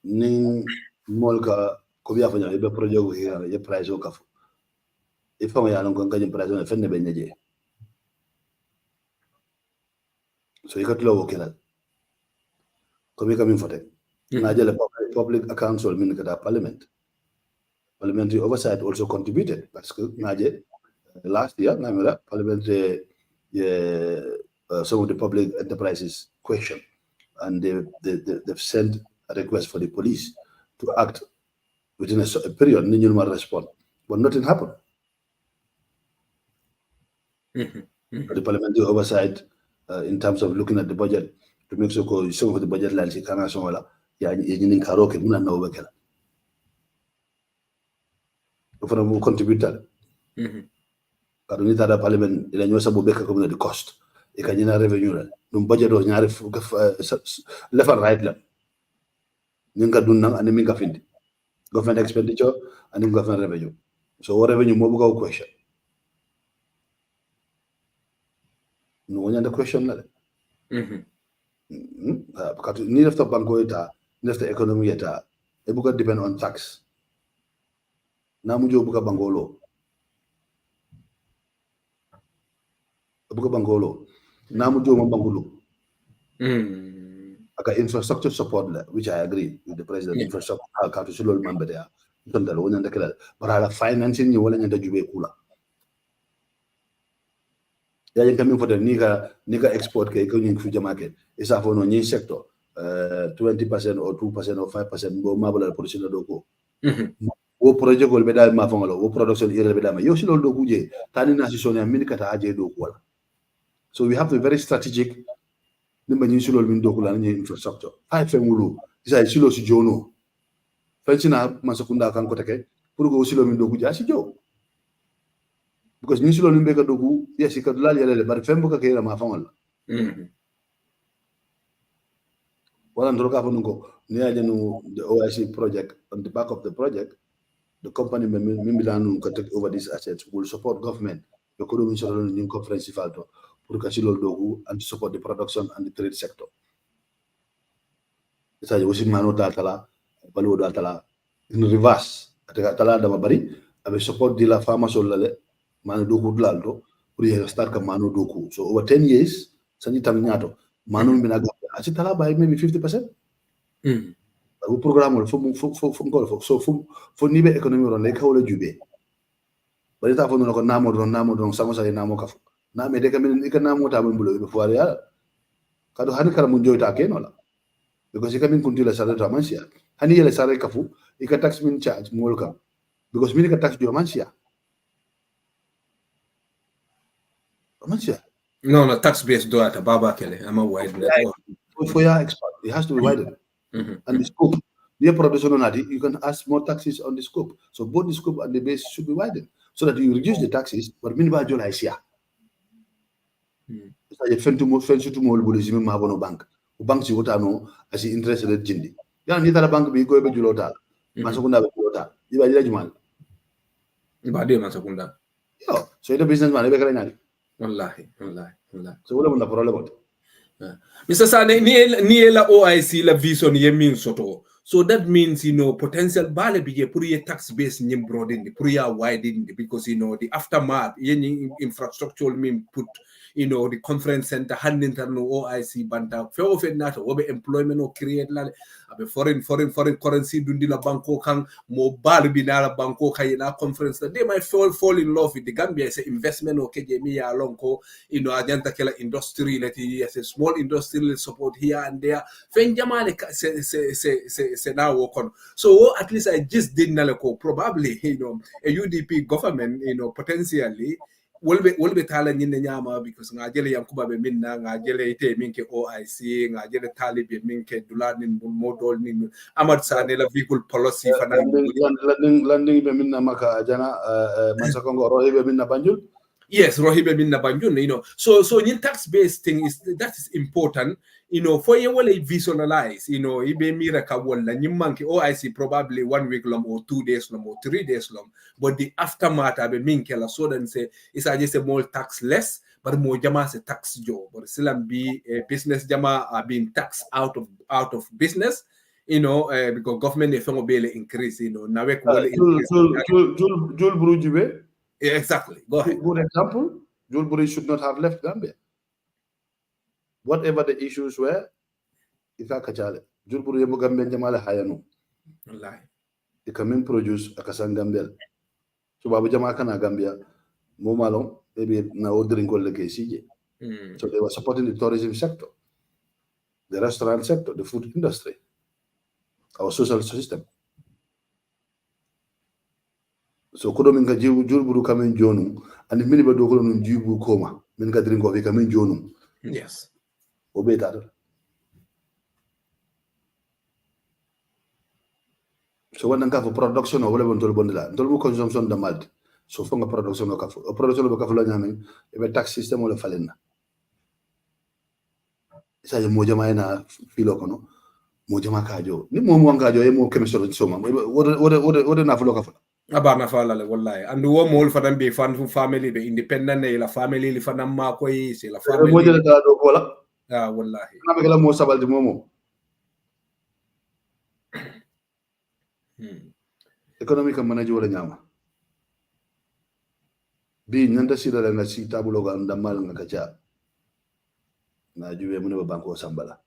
B: ning molka ko biya fanya ibe projet ko ye price o kafu. Ifa ma yalam ko ngajim price o fenne be nyeje. So ikatlo wo kelal. Ko mi kamin fote. Na jele public accounts wal min kada parliament. Parliamentary oversight also contributed parce que naje last year namira parliamentary some of the public enterprises question, and they've sent a request for the police to act within a period. Ninyo will respond, but nothing happened. The parliamentary oversight in terms of looking at the budget to make sure some of the budget lines can karaoke muna na ubekela. Ufana contribute that. Kadoni tada parliament ila nyosa bobeka komuna the cost. Ikanyina revenue dum budget do ñaari left and right la ñinga dunna and minga findi government expenditure and government revenue, so what revenue mo buga question no wanya the question la because ni left banko eta ni left economy eta e buga depend on tax na mu jo buga bangolo namu jo mambangulu aka infrastructure support la, which I agree with the president. Infrastructure ka to sulol mambe ya tondal wona ndekala bara financing ni wala nyanda jube kula ya yen kamin fotel ni ka export ke ko nyin fu jamake isa fo no nyin sector 20% or 2% or 5% bo mabala production do ko wo projet gol be dal ma fangalo wo production irel be dal ma yo sulol do kuje tani na si sonia min kata aje do ko wala. So we have to be very strategic. Nimba nyi sulol min dokula nyi infrastructure. Fa femulu isa silo si jono. Fenchina masakunda kan kotake pour go silo min doku ja si jo. Because nyi sulol min be ka doku yes ka dulal yele bar fembu ka kera ma fangal. Wala ndroka fa nungo ni aje no the OIC project. On the back of the project, the company Mimbilanu can take over these assets will support government. The economy solo in conference falto pour que silo dogu and support the production and the trade sector. Isa yo mano tala balu tala in reverse ataka tala da bari abe support di la farmer solale mano dogu dlaldo pour ye start ka mano dogu. So over 10 years sanji tam nyato mano bina ga ati tala by maybe 50%. Au programme fo nibe economy ron le kawle jube. Bari ta fo no ko namo don samo sa namo kafu. Na me de kamin ikanamo ta bulo be fuare ya. Kado hani kala mun joyta kenola. Because ikamin kuntila salary mansia. Hani yele salary kafu ika tax min charge molka. Because min ka tax jo mansia. Mansia.
A: No, tax based do at baba kele. I'm a wide network.
B: For your expert, it has to be widened. And the scope. The production on that, you can ask more taxes on the scope. So both the scope and the base should be widened so that you reduce the taxes, but minimum jola isia. C'est-à-dire fin tout mo bulu jimi ma bono bank. O bank si wotano asi interest rate jindi. Ya ni tala bank bi go be julota. Masakunda be julota. Iba dila jumal.
A: Iba de masakunda.
B: Yo, so ito businessman be kala nyali.
A: Wallahi.
B: So wala mo na problem.
A: Mr. Sanneh, ni la OIC la vision yemin soto. So that means, potential bale bige pour ye tax base nyim broaden, pour ya widen, because, the aftermath, ye infrastructure mean put, the conference center, hand interno OIC banta, feo fe nato, wobe employment o create la, abe foreign currency dundi la banko kang, mo bal binala banko kayina conference, they might fall in love with the Gambia, say investment o keje mi ya lonko, agenda kela industry, leti, yes, a small industrial support here and there, fen jamale se now work on. So at least I just didn't know probably, a UDP government, potentially, wolbe tala nyinde nyama because nga jele yankuba be minna nga jele ite minke OIC nga jele talibe minke dulanin modol nin Amad Sanneh la vehicle policy fana
B: landing be minna maka jana mansakongo rohi be minna banjul.
A: Yes, Rohibe Minna Banjun, So in tax-based thing that is important, for you will visualize, ibe mira kawala, monkey, I see probably 1 week long or 2 days long or 3 days long, but the aftermath abe minkela so then say it's just a more tax less, but more jama is a tax job, but still be business jama are being taxed out of business. Because government they feel be increase, now we
B: Jul Brujibe.
A: Exactly. Go ahead.
B: Good example, Julburi should not have left Gambia. Whatever the issues were, Ika Kachale. Julburi Yemu Gambia Jamala Hayanu. They come in produce a Kasan Gambia. So Babu Jamakana Gambia, Momalong, maybe now ordering called the KCJ. So they were supporting the tourism sector, the restaurant sector, the food industry, our social system. So Kodominka Julburu coming Jonum, and the minimal Dokolon Jubu Koma, Minka drink of coming Jonum.
A: Yes.
B: Obey that. So when for production or whatever Tolbu consumption the malt. So from a production of a production of Kafula, a tax system or a falena. It's a Mojamaina Filocono, Mojamakajo, Nimongajo, more chemistry and so on. What enough local.
A: Abana fala wallahi and wo mol fadan be fan family be independent la family li fanam ma koy c'est la family
B: model da do wala
A: wallahi
B: na be la mo sabal di momo economic manager wala nyama bi nyanda sida la si tabulo ga ndamal nga kacha na juwe mu ne banko sambala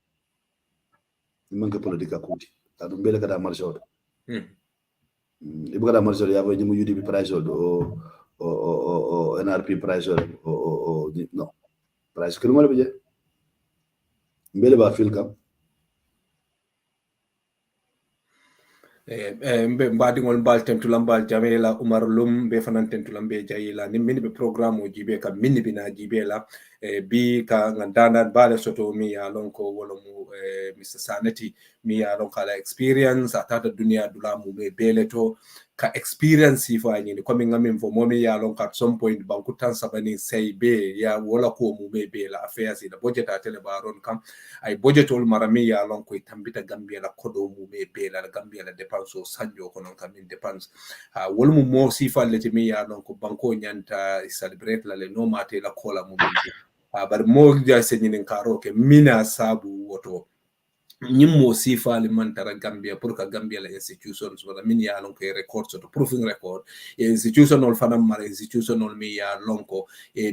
B: manke politika kuti adu mbele kada marshal ibu kada marshal ya nyimu UDP price o NRP price o no price kilo be je mbele ba fil kam
A: mbe mbadingol mbal tentulam mbal jamela Umar Lum be fanan tentulam be jayila ni mini be programme o jibe ka mini bina jibe la bi ka ngandana bale soto mi ya lonko wolo mu Mr. Saneti mi ya lonka la experience atata dunia dula mu be beleto ka experience fa ni ko mi ngam fo momi ya lonka at some point banku tan sabani say be ya wala ko mu be la affairs ida budget atele baron kam ay budget ol marami ya lonko tambita Gambia la kodo mu be la Gambia la dépense o sanjo ko non kam dépense wol mu mo sifa leti mi ya lonko banko nyanta celebrate la le no mate la kola mu bar mo ja senyin karo ke mina sabu woto nyimmo sifa le mantara Gambia pour que Gambia la institutions wala min ya lon ko record so to proofing record institution ol fanam mara institution ol mi ya lonko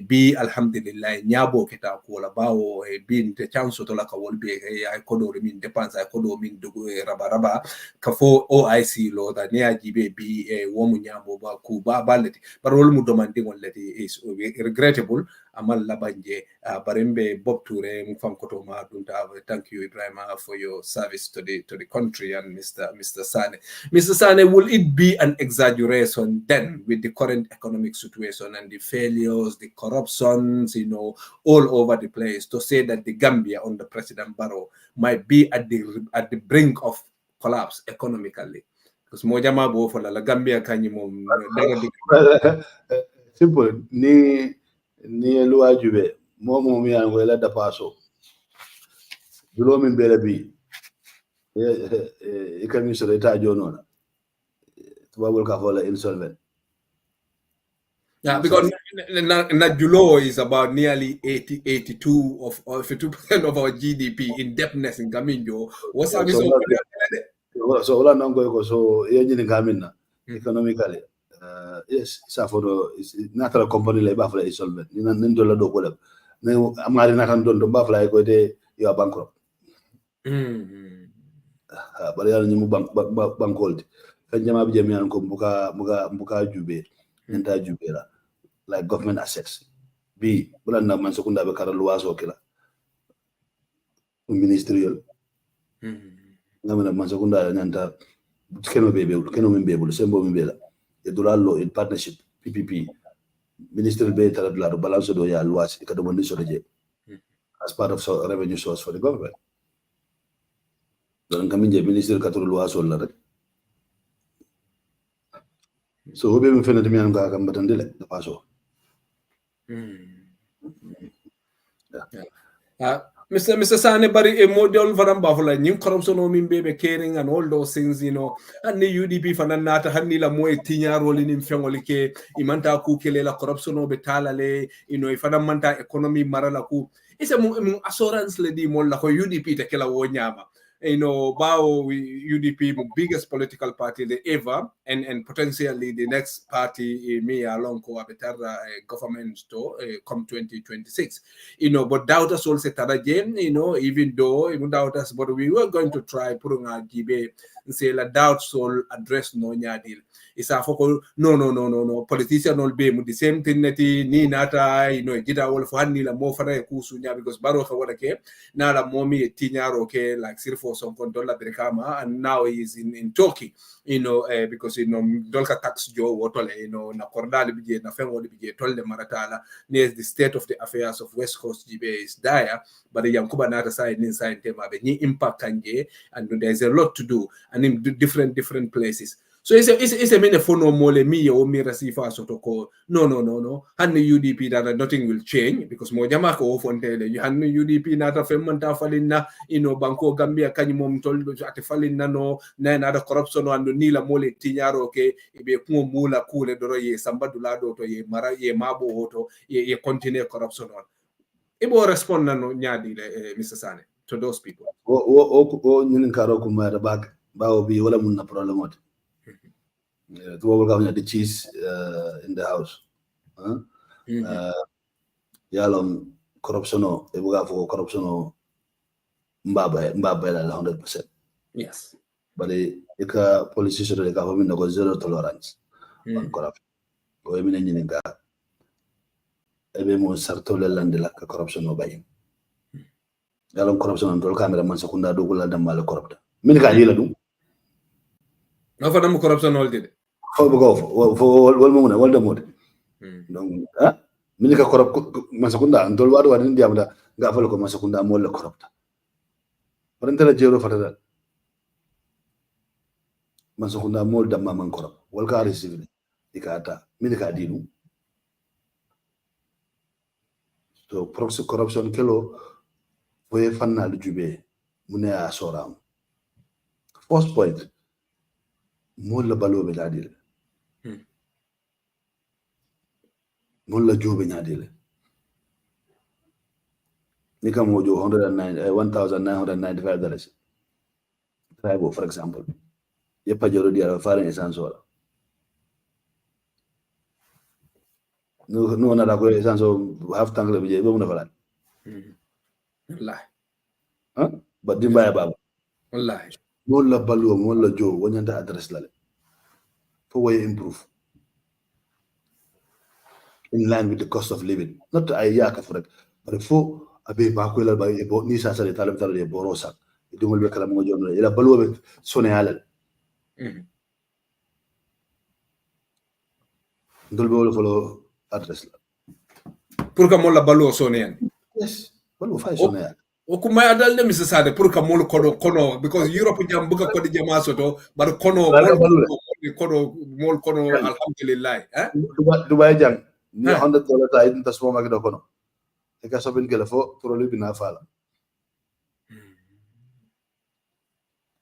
A: bi alhamdulillah nyabo keta ko la bawo bi te chance to la ka wol be ay ko do min dépense ay ko do min dugo raba ka fo OIC lo da ne ajibe bi wo mu nyabo ba ku ba balati par wol mu demanding wol lati is regrettable amal labanje barembe Bob Toure mu fam koto ma dunta thank you Ebrima for your service to the country and Mr. Sanneh. Mr. Sanneh, will it be an exaggeration then with the current economic situation and the failures, the corruptions, all over the place to say that the Gambia under President Barrow might be at the brink of collapse economically? Because mojama bo for la Gambia kanyi mo
B: simple ni luwa jube mo mi an wela da paso dulo min bele bi e kami so eta jono tubabul ka fola insolvent.
A: Yeah, because Najulo is about nearly 82% of our GDP in debtness in Gaminjo. What's up?
B: So wala nango ko so yeni Gaminna economically. Yes, Safodo is natural company like Bafla is solvent. Nindola do ko ne amari natan don do Bafla ko de you are bankrupt. Bari yalla ñu bankol fe jama bi jami an ko buka jube nta jube la like government assets bi bulan na man sekunda be kara luwaso kila ministerial ngamana man sekunda nanta keno min bebul sembo min bela e dollar law in partnership PPP Ministry be la balance do ya luas ikadomandi soje as part of revenue source for the government. Don kami je ministry katuru luas wala rek. So obe mi fena demi anga kam batandile da paso.
A: Mr. Sanneh bari a model vanam bafula nyim corruption o min bebe caring and all those things, you know, and the UDP fanan nata hanni la moy tinya role ni mfengoli ke imanta ku kele la corruption o betala le, you know, ifana manta economy marala ku isa mu assurance le di mol la ko UDP te kela wo nyama. You know, bao UDP biggest political party they ever, and potentially the next party me along ko abetara government to come 2026. You know, but doubt us also again, you know, even though you know doubt us, but we were going to try putting our gibe and say la doubt soul address no nyadil. It's a focal no. Politician will be the same thing that ni nata, you know, jita wol for hanni la mo fara kusunya because baro ka wada ke na la momi tinyaro okay like sir for some control Berkama, and now he's in Turkey, you know, because you know dolka tax jo wotole, you know, na kordali bije na fengo bije tolde maratala near the state of the affairs of West Coast GB is dire, but the Yankuba Nata side inside them have any impact kanje, and there's a lot to do and in different places. So it's a mene fono mole mi o mi rasifa sotoko. No. And the UDP that nothing will change because mo jama ko fontele. You han UDP nata femanta falina, you know, Banco Gambia kanyi mom toldo ate falina no na nada corruption and nila mole tinyaro ke ibe kumo mula kule doro ye sambadulado to ye mara ye mabo hoto ye continue corruption on. Ibo respond na no nyadi Mr. Sanneh to those people.
B: O nyinin karo kumara bag bawo bi wala mun na problem ot. To will governor the cheese in the house. Yalom corruption o ebuga for corruption o mbaba la 100%.
A: Yes.
B: But the politician the government got zero tolerance on corruption. O emine nyinga ebe mo sartole lande la corruption no bayin. Yalom corruption on tol camera man sekunda do gula dam mal corrupt. Min ka yela dum.
A: No for them corruption all did.
B: For wal mo wal de mod. Donc min ka corrupt man sekunda ndol wadu wadin diamda nga fal ko man sekunda mo le corrupt. Parentela jero fatata. Man sekunda mo dam man corrupt. Wal ka receive ikata min ka dinu. So proxy corruption kelo we fanna lu jube mune a soram. First point mo la balo be dadile. Mo la jobe nyadile. Ni kam mojo $1,995. Tribe for example. Ye pajoro dia foreign essence wala. No na da ko essence half tank le bije be mo na fala.
A: Wallahi.
B: But di mbaya baba.
A: Wallahi.
B: Mo la balo mo la jo wonyanta address la le. For way improve. In line with the cost of living. Not a yaka for it. But for a bit back will by a boat Nisa Sari Talab Borosa. It will be Kalamojo. Ila Balu Sone Allen. Dolbo follow address.
A: Purka mola balu Sonean.
B: Yes. Balu five Sonea.
A: Okuma adal ne Mr. Sanneh purka mol kono because Europe jam buka kodi jama soto but kono mol kono alhamdulillah.
B: Dubai jang. Ni $100 ta idin tasmo magdo kono. Eka sobin gela fo prolo bina fala.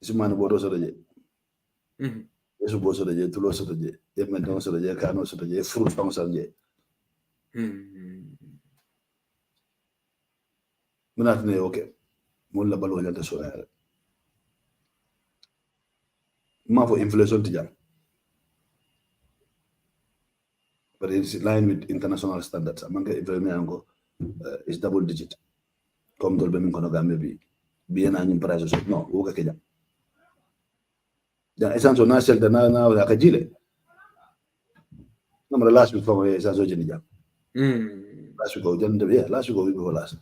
B: Isumani bodo so deje. Yesu bo so deje, tulo so deje, yemen don so deje, kano so deje, fruit don so deje. Munat ne okay. Mulla balo nyata so ya. Ma fo inflation ti jang. But it's in line with international standards. Among the is double digit. Come to the Gambia be an annual price. No, Uga Kenya. The essence of national the now like a Gile. No, last week from a Sazoja. Last week, last week before last.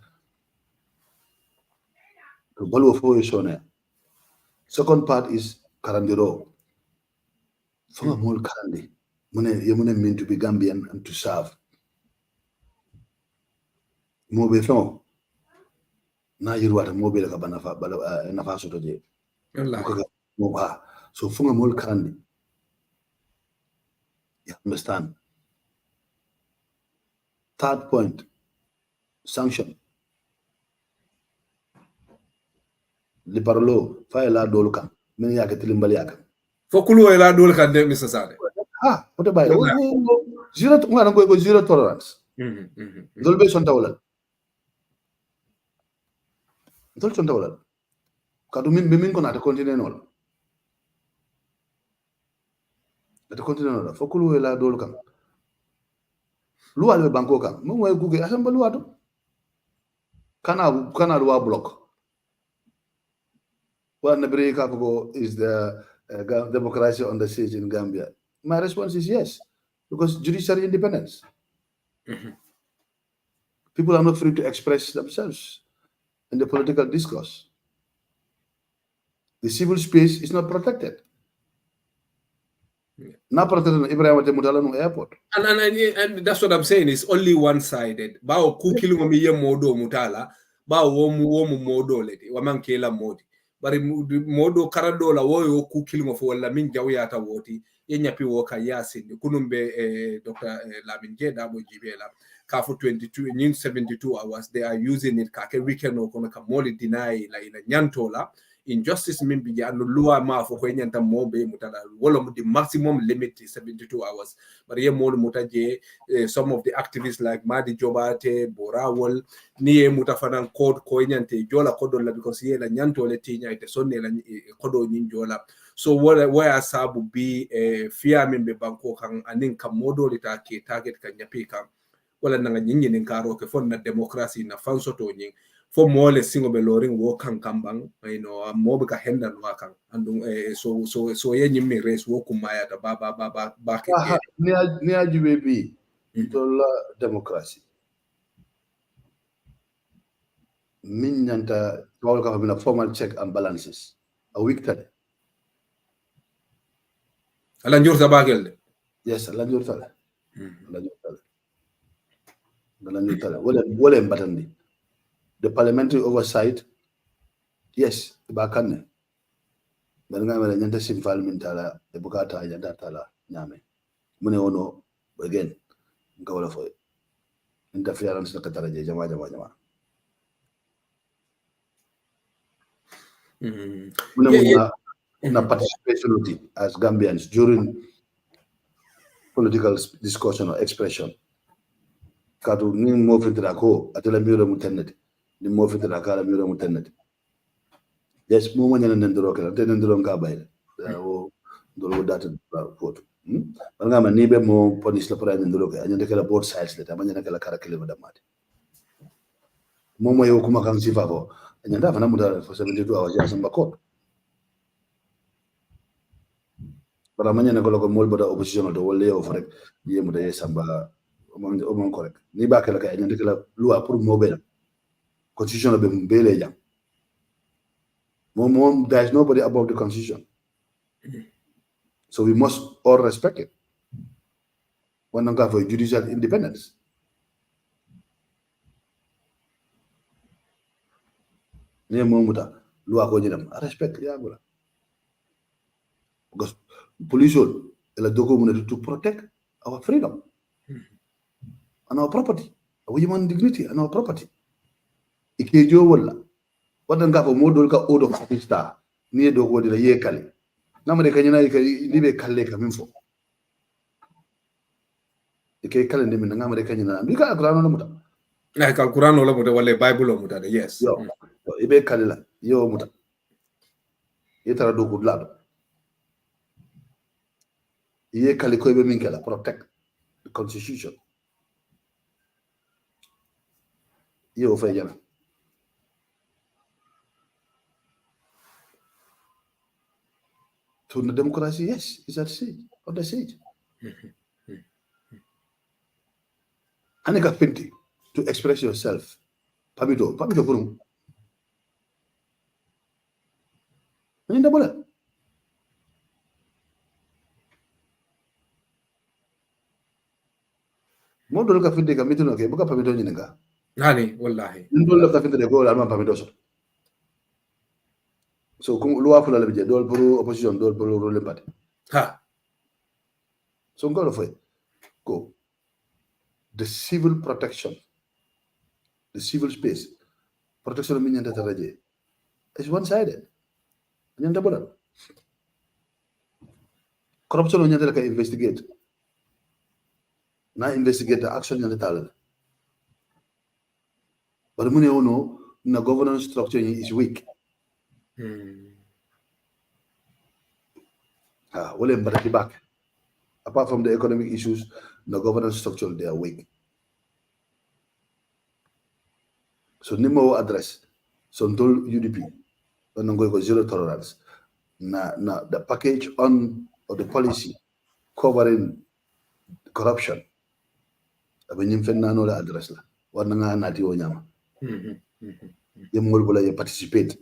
B: The Bolo for is on. Second part is Karandiro. From a more Karandi. You mean to be Gambian and to serve. mobe fon na yirwata mobe la kabana fa bala na fa soto je
A: wallahi
B: mo ha so funga mol karandi you understand. Third point, sanction. Liparlo fa la dolu kan men yake tilimbali yaka
A: fokulu ila dol kan de Mr. Sanneh
B: ha what about zero ngana go zero tolerance dolbe son tawla dol son tawla kadu min ko na ta continue non ta continue non fokulu ila dolu kan luwa le banko kan mo moy guge asamba luwa to kana luwa block what Nabrika is the democracy on the siege in Gambia. My response is yes, because judiciary independence. People are not free to express themselves in the political discourse. The civil space is not protected. Not protected in Ebrima airport.
A: And that's what I'm saying. It's only one-sided. Bao kukili ngomiye modo mutala. Bao womu modo leti. Wamankela modi. Bari modo karadola woyo kukili ngofo wala minja uyata woti. Yenya pi woka yasin. Kunumbe Dr. Lamin Dabo Jibela. Kafu 72 hours. They are using it. Kake weekend okono kamoli deny la ina nyantola. Injustice mimbi ya lua ma for kwenye nta mobe mutala wala the maximum limit is 72 hours but ye mo mutaje some of the activists like Madi Jobate Borawol niye mutafanan code ko nyante jola kodo la because ye la nyanto le tinya ite sonne la kodo nyin jola so where sabu be fear mimbe banko kan anin kam modo lita ke target kan nyapi kan wala nanga nyinyi nkaro ke fon na democracy na fanso to nyin for more single beloring wo kan kambang mo be ka henda no kan andung so ye nyimmi race wo kumaya ta ba ke
B: ni ajibe bi dola democracy min nyanta wala ka famina formal check and balances a week tade
A: ala njurta bagel de
B: yes ala njurta wala mbatandi the parliamentary oversight yes bakane nga mala nyanta simfal min tala e bukata nyanta tala nyame mune wono again nga wala fo interference na katara je jama mune participation as Gambians during political discussion or expression kadu ni mo fitira ko atela miro mutennati ni mo fitira kala miro mutennati yes mo nyana ndoro kala te ndoro nga bayle o ndoro data photo nga ma ni be mo police la para ndoro ka anyande kala both sides le tamanya kala kara kele madamati mo yo kuma kan sifa bo anyanda fana mutala for 72 hours ya samba ko para manya na ko mol boda opposition do wolle yo rek yemu de samba o mon correct ni ba kala kay anyande kala loi pour mo be constitution be mbele jam mom there is nobody above the constitution so we must all respect it when nga for judicial independence ne mo muta loi ko jidam respect ya gola because police la document to protect our freedom and our property, our human dignity and our property. Ikejo wala. Wada nga fo modol ka odo fatista ni do ko dila yekale. Namade kanyana libe kalle ka minfo. Ike kale ndemi ngamade kanyana bika alquran no muta.
A: Like alquran no muta wala bible no muta yes.
B: Yo. Ibe kale la yo muta. Yetara do ko lado. Ye kale ko be minkela protect the constitution. Yo fa jana. To the democracy, yes, it's at siege, on the siege. Anika Pinti, to express yourself. Pamito Purum. Ninda bola. Modo ka Pinti ka mito no ke buka Pamito nyinga.
A: Hani, wallahi.
B: Ndol la kafinte de ko alma pamido so. So kum luwa fula le bije dol pour opposition dol pour role parti.
A: Ha.
B: So ngolo fay go the civil protection, the civil space protection min nyanta taraje is one sided. Nyanta bola. Corruption nyanta ka investigate. Na investigate the action nyanta tala. But mune ono na governance structure is weak. Well, but back. Apart from the economic issues, the governance structure they are weak. So Nimo address, so until UDP, when I'm going to zero tolerance. Now the package on or the policy covering corruption. When you no address la, what nga nati o nyama. You participate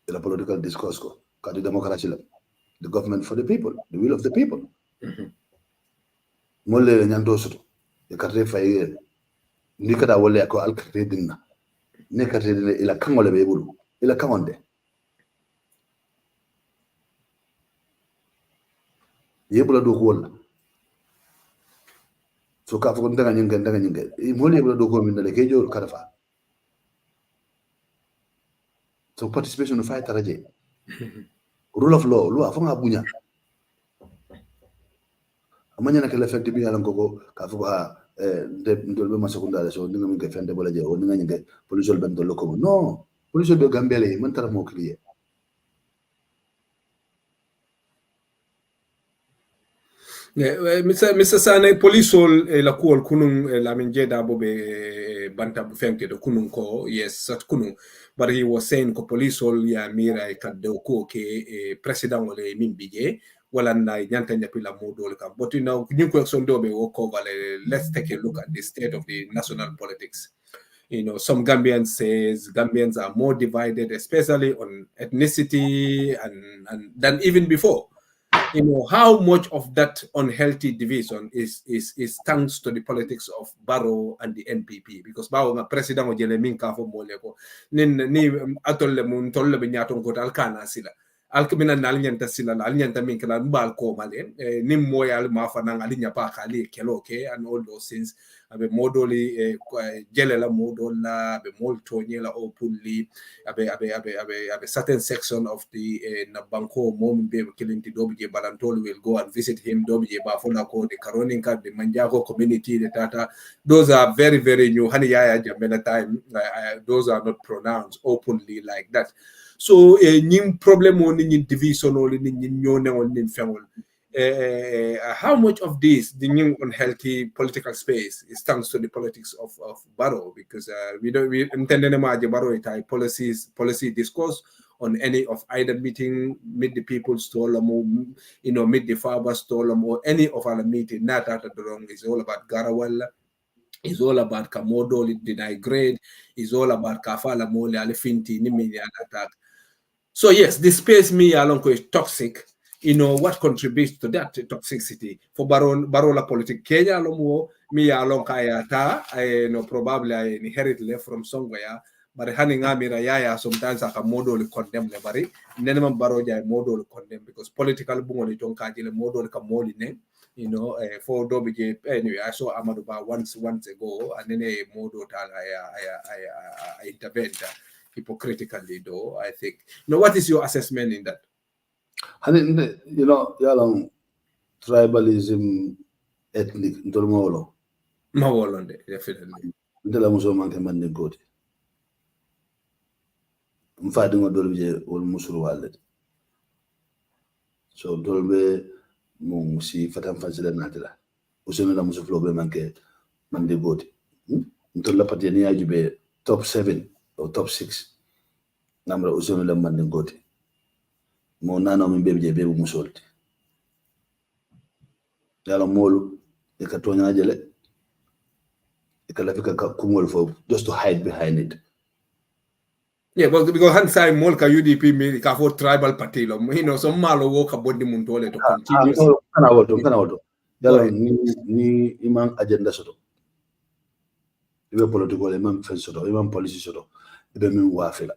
B: in the political discourse ko, the democracy la, the government for the people, the will of the people. Mole nyanto soto, you karte faye. Nikada wale ko alkate dinna nekate dinna ila kangole be bulu ila kangonde yebula do ko wala so ka fo ndanga nyinga mo yebula do ko min dale ke jor karafa so participation of fight taraje rule of law lu afa ngabunya amanya na kala effect bi yalan ko ka fo ndol be masakunda so ninga min ke fende bola je o ninga nyinga police ben do loko no police do Gambia le man tara mo kliye
A: Mr. Sanneh, police la kuol kunung Lamin Jeda bobe banta bu fenke do kunung ko yes sat kunung, but he was saying ko police ya mira kadde ko ke president wala min bije wala na nyanta nyapi la modol kam, but you know nyuko sondo be wo ko vale. Let's take a look at the state of the national politics. You know, some Gambians says Gambians are more divided, especially on ethnicity and than even before. You know, how much of that unhealthy division is thanks to the politics of Barrow and the NPP, because Barrow nga president o jele min ka fo mole ko ni atolle mun tolle be nyaton ko alkana sila alkabina nalinyanta sila alinyanta min kala mbal ko male nim moyal mafana alinya pa kali keloke and all those things abe modoli jele la modola be molto nyela openly abe certain section of the nabanko mom be kilinti dobje balantol will go and visit him dobje ba fola ko the karoninka the manjago community the tata, those are very very new hani yaya jambena time those are not pronounced openly like that. So nim problem on in division or in nyone on in family. How much of this, the new unhealthy political space, is thanks to the politics of Barrow? Because we intend Barrow policy discourse on any of either meet the people stall meet the farmers stall or any of our meeting. Not at the wrong. It's all about Garawala. It's all about Kamodo, deny grade. It's all about Kafala Mole, Alifinti, Nimini attack. So yes, the space me along is toxic. You know what contributes to that toxicity for Barola politics. Kenya along me along kayata. I know probably I inherit left from somewhere. But handing amira yaya sometimes I can model condemn the bari. Nenman baroja model condemn because political bungoli tonka jile model ka moli ne. You know, for dobije anyway. I saw Amaduba once ago, and then a model I intervened. Hypocritically, though, I think. Now, what is your assessment in that?
B: You know, yalang tribalism, ethnic, ntolmolo.
A: Mawolonde, definitely.
B: Ndela muso manke mande goti. Mfadi ngodolje ol musuru wallet. So dolbe mo si fatam fansile natila. Useme la muso flobe manke mande goti. Ntolla pateni ajube top 7 or top 6. Namra useme la mande goti. Mo nana mo beje bebu musolti. Yala molu e ka tonya jele e ka lafika ka kumol fo just to hide behind it.
A: Yeah, but because Hansai Molka UDP me ka for tribal party lo, you know, some malo work about the muntole to continue.
B: Kana wato. Yala ni imang agenda soto. ibe political imam fen soto imam policy soto ibe min wafila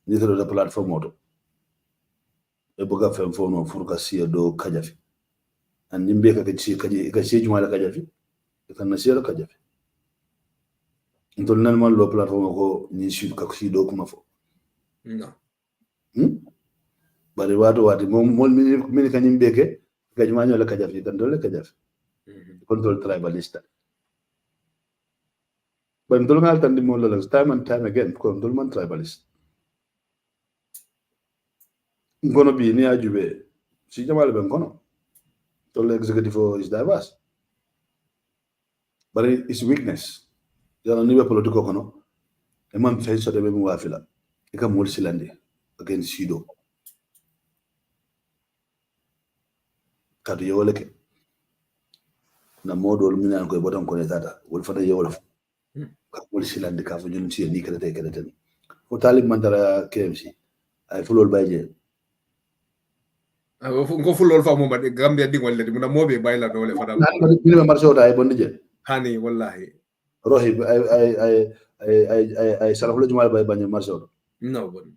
B: ni to the platform auto e boga fen fo no furka siya do kajafi an nimbe ka ci juma la kajafi kan na siya kajafi ntol nan man lo platform ko ni sud ka ci do kuma fo
A: no
B: bari wati mol min kan nimbe ke ka juma la kajafi kan dole kajafi control tribalista but ndol ngal tan di mo la time and time again ko ndol man tribalist ngono bi ni ajube si jamal ben kono to the executive is diverse but it's weakness yana ni be political kono e man fe so de be mu wafila e ka mol silande against sido kadu yewole ke na modol minan ko botan ko tata wol fata yewol ka mol silande ka fu ñun ci ni kala ten ko talib man dara KMC ay fulol bayje
A: ngo fulol fa mo bade Gambia dingol le muna mobe bayla dole fa dam
B: ni be marché oto ay bonde je
A: hani wallahi
B: rohi ay salaflo jumal bay bañ marché oto
A: no bon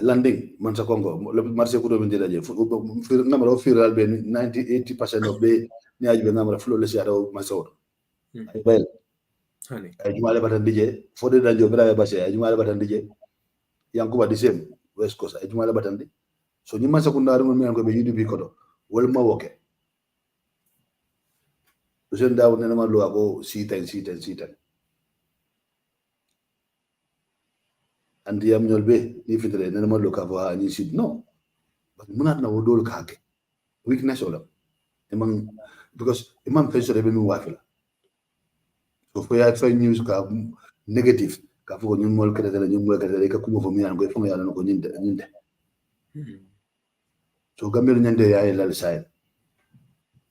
B: landing man sa Congo le marché ko do be dila je namaro firal be 90-80% of be ni ajbe namara fulo le siado marché oto ay bayel
A: hani
B: ay jumal batan dije fode dajo bra basse ay jumal batan dije yankuba di sem west coast ay jumal batan di so ni man sa ko ndaru mo ko be UDP ko do wol ma woke jeune daw ne ma lo ko sitan andi yam ñol be ni fitre ne ma lo ka fa ni sit no but munat na wodol ka ke weakness ola emang because imam penso be mi wafila so fo ya fa news ka negative ka fo ñun mol kete la ñun mol kete ka kuma fo mi an ko fo yalla no ko ñinde so gamel ñande yaay lal say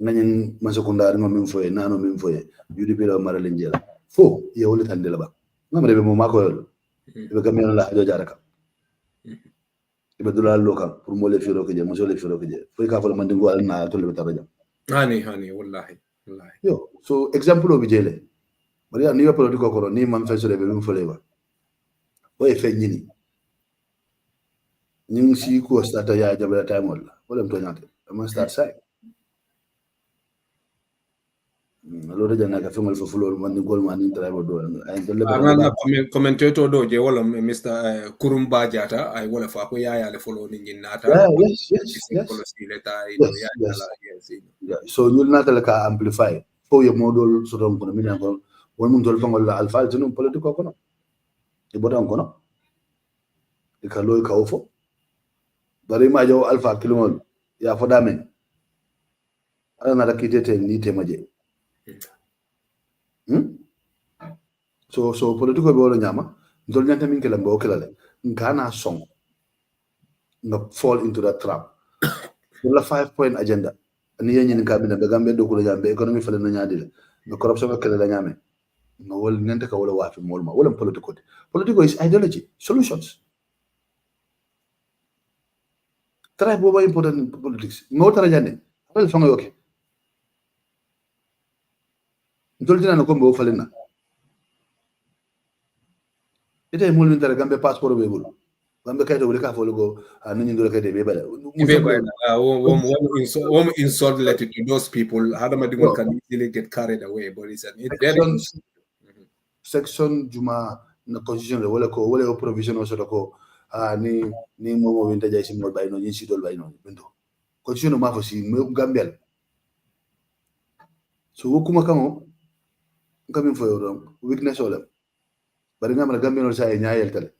B: ngañen masakunda ma min foye nano min foye yudi bi la mara lenjela fo ye wole tan de la ba ngamre be mo mako yolo be gamel la do jaraka be dula loka pour mo le firo ke je mo le firo ke je fo ka fo man dingo al na to le taraja
A: hani wallahi
B: yo so example obi jele bari ni yo politiko ko ni man fa so be min fo le ba o e fe nyini ñing si ko stata ya jabra time wala wala to ñate ama start sai lolu janna ka femal fo fulol man ni gol man ni driver do ay dole
A: ba commentator do je wala Mr Kurumba Jata ay wala fa ko yaaya le follow ni nata
B: yes so ñul nata la ka amplify fo ye modol so don ko mi nan ko won mun dol fangol la alfa tinu politiko ko no e bodan ko no e ka loy ka ofo bari ma jaw alfa kilomol ya fo damen ala na rakitete ni temaje so politiko be wala nyama ndol nyanta min kala mbo kala le ngana song nga fall into that trap wala 5-point agenda ani yenyi ni kabina be gambe do ko la jambe economy fale na nyaadi le no corruption kala la nyame no wol ngante ka wala wafi molma wala politico is ideology solutions try boba important in politics no tara jande wala fanga yoke ndol dina no ko mbo fale na ite mo min tara gambe passeport be bulu gambe kayto wala ka folo go nani ndol kayde be bala
A: wom insult let it to those people hadama dingol can easily get carried away but it's an
B: section juma na constitution wala ko wala provision o soto ko ni mo winta jay si mol bayno ni si dol bayno bendo constitution ma fo si gambel so wokuma kamo ngam fo yoron weakness wala bari ngam la gambel sa e nyaayel tale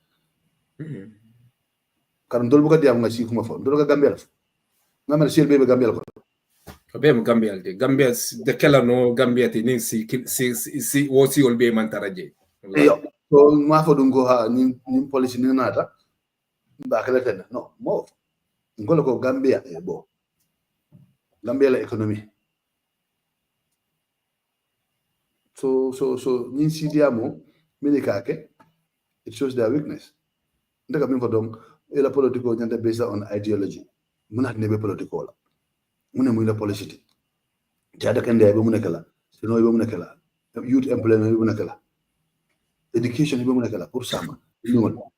B: karam dol bu ko diam nga si kuma fo dol ga gambel ngam la sel bebe gambel ko
A: be mo gambia de gambia de kala no gambia ti ni si wosi ol be man taraje
B: yo so ma fo dum ko ha ni policy ni nata ba kala ten no mo ngol ko gambia e bo gambia la economy so ni si diamo minikake it shows their weakness ndaga min fo dom e la politico nyanda based on ideology muna ne be politico la mune muy la politique tiada kende be mune kala you know ibe munakala youth employment ibe munakala education ibe munakala pour sama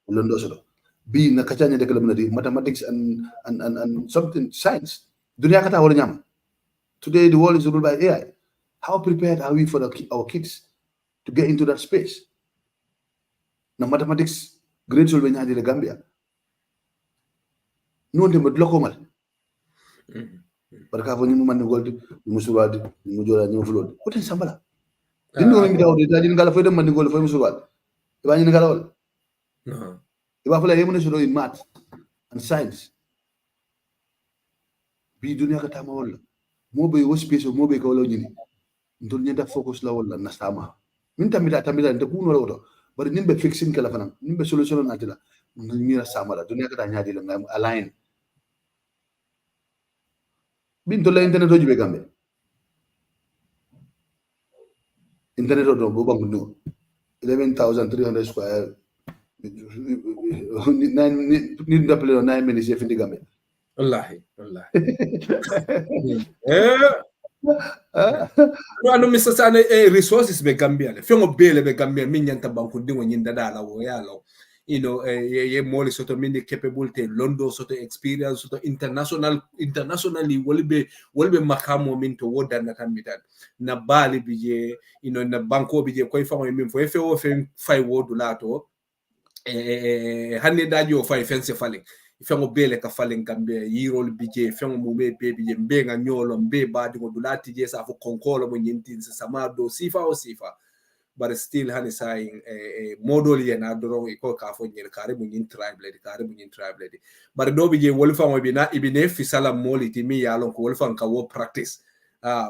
B: londo soto bi na kachanya de kala munadi mathematics and something science dunia kata wala nyama. Today the world is ruled by AI. How prepared are we for our kids to get into that space? Na mathematics grade school benya di Gambia non de loko mal barka fo ni mu man goldi mu surwadi mu jola ni mu fulod ko ten sambala dinno mi dawde tadi ngala fo dem man goldi fo mu surwadi ba ni ngala wal
A: no
B: iba fo la yemu suro in math and science bi dunia ka tama wala mo be wo space mo be ko lo nyini ndol nyenta focus la wala na sama min tamita nte kuno roto bari nimbe fixing kala fanan nimbe solution na tila mira sama la dunia ka ta nyaadi la ngam align bin to la internet o jube Gambia internet o do bo bangu no 11,300 square ni ndappale 9 minutes e findi Gambia
A: wallahi no Mr. Sanneh resources be Gambia le fengo bele be Gambia min nyanta banku dingo nyinda dala wo yalo you know ye moli soto mini capability londo soto experience soto internationally wolbe makamo min to woda na tambitan na bali bije you know na banko bije koy fango min fo fe o fe fay wodu lato hanne daji o fay fense fale fengo bele ka falen Gambia yirol bije fengo mo be bije mbenga nyolo mbe badi go dulati je sa fo konkolo mo nyintin sama do sifa o sifa but still hani saying model yena doro ko ka fo nyel kare mo nyin tribe but do bije wol fango bina ibine fisala moliti mi yalon ko wol fan ka wo practice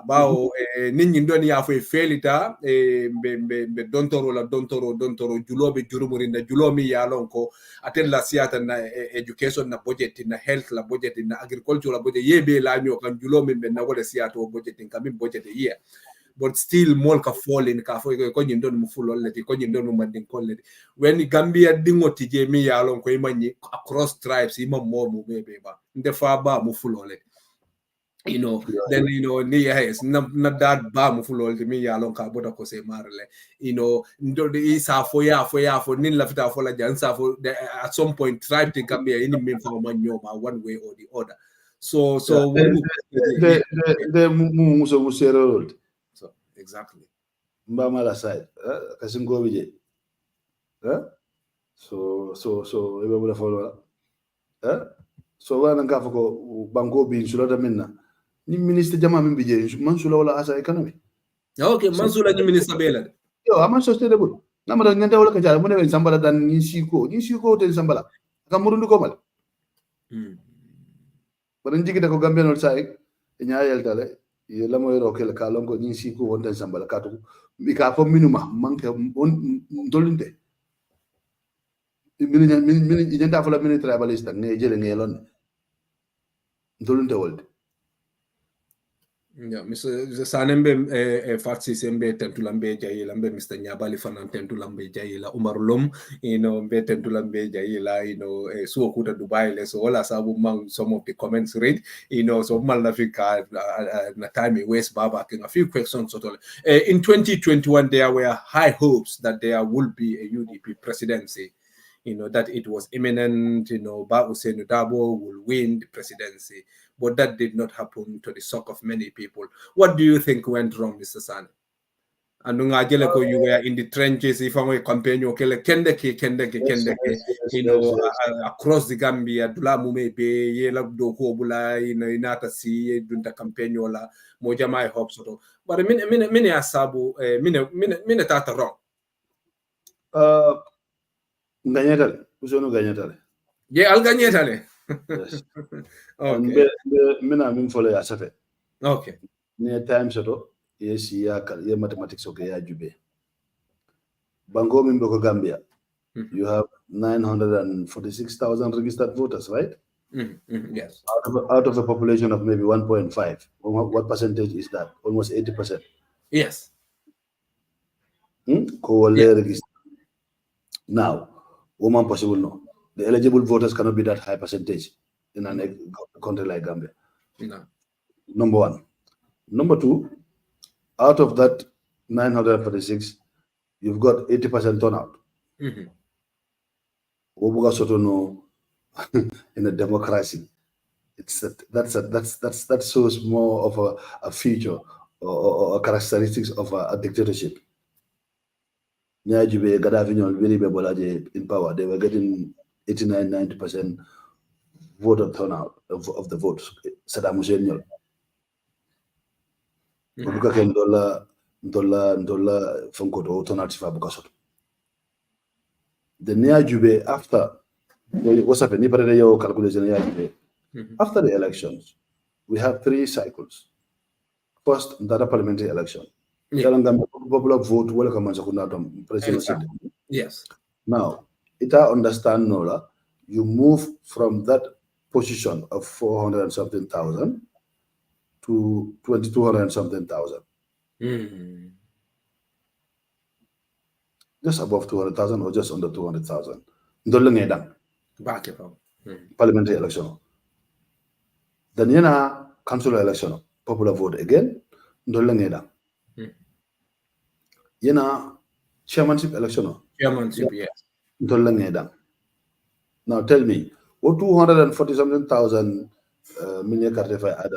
A: bawo nin ñi don ya fay felita be dontoro julobe jurumurinda julomi yalon ko atel la siata na education na budget na health la budget na agriculture la budget yebe la nyo kan julomi be na wala siata o budget kan budget year but still mol ka falling ka fo ko ñi don mu fulol leti ko ñi don mu mandin kolleti when Gambia dingoti je mi yalon ko imani across tribes imam mo mu bebe ba ndefa ba mu fulol you know then you know ni yes na dad ba mu fulol mi yalon ka boda ko se marle you know ndo isa fo nin la fita fo la jan sa fo at some point tribe to Gambia in min fa man nyoma one way or the other so
B: the muso musero
A: so exactly
B: mba mala side kasingo bije so ebe bula follow so wana ngafa ko banko bi sulata minna ni ministre jama min bije man sula wala asa economy
A: okay man sula ni ministre bela
B: yo aman sustainable namara ngenda wala ka jara mo ne sambala dan ni siko te sambala ka murundu ko mal baran jigida ko Gambia no sai nyaayel tale ye la moy rokel ka lonko ni siko wonta sambala ka to mi ka fo minuma manke dolinde min jenta fo la min tribalista ne jele ne lon dolinde wolde
A: yeah Mr. Sanembe farsi sembe tentulambe jayilambe Mr. Nyabali fanan tentulambe jayila Umar Lom you know be tentulambe jayila you know so kuta Dubai le so wala sabu mang some of the comments read you know so mal nafika na time West Baba a few questions totally in 2021 there were high hopes that there would be a UDP presidency, you know, that it was imminent, you know, Ba Hussein Dabo will win the presidency. But that did not happen, to the shock of many people. What do you think went wrong, Mr. Sanneh? And you were in the trenches, if I'm a campaign, you know, across the Gambia, Dula Mumepe, Yela Dokobula, you know, Inata Si, Dunta campaign, Yola, Mojama, I hope so. But a minute, Asabu, minute at wrong.
B: Ganyetale, usono ganyetale.
A: Yeah, I'll ganyetale.
B: Yes.
A: Okay.
B: Mina min fole ya safe.
A: Okay.
B: Near time soto, yes, ya mathematics okay ya jube. Bango min boko Gambia. You have 946,000 registered voters, right?
A: Yes.
B: Out of a population of maybe 1.5. What percentage is that? Almost 80%.
A: Yes.
B: Register. Now, woman possible no. The eligible voters cannot be that high percentage in a country like Gambia.
A: No.
B: Number one. Number two, Out of that 946, you've got 80% turnout. In a democracy, that shows more of a feature or characteristics of a dictatorship. Gaddafi in power, they were getting 89, 90% voter turnout of the votes. Saddam Hussein. Ndola Funko turnout Bukasoto. The near Jube after what's happened? After the elections, we have 3 cycles. First, the parliamentary election. Popular vote, welcome president.
A: Yes.
B: Now, it I understand, Nola, you move from that position of 400 and something thousand to 2,200 and something thousand. Just above 200,000 or just under 200,000. Parliamentary election. Then yena council election, popular vote again. Yena chairmanship election.
A: Chairmanship, yes.
B: Now tell me, what 240 something thousand million carte at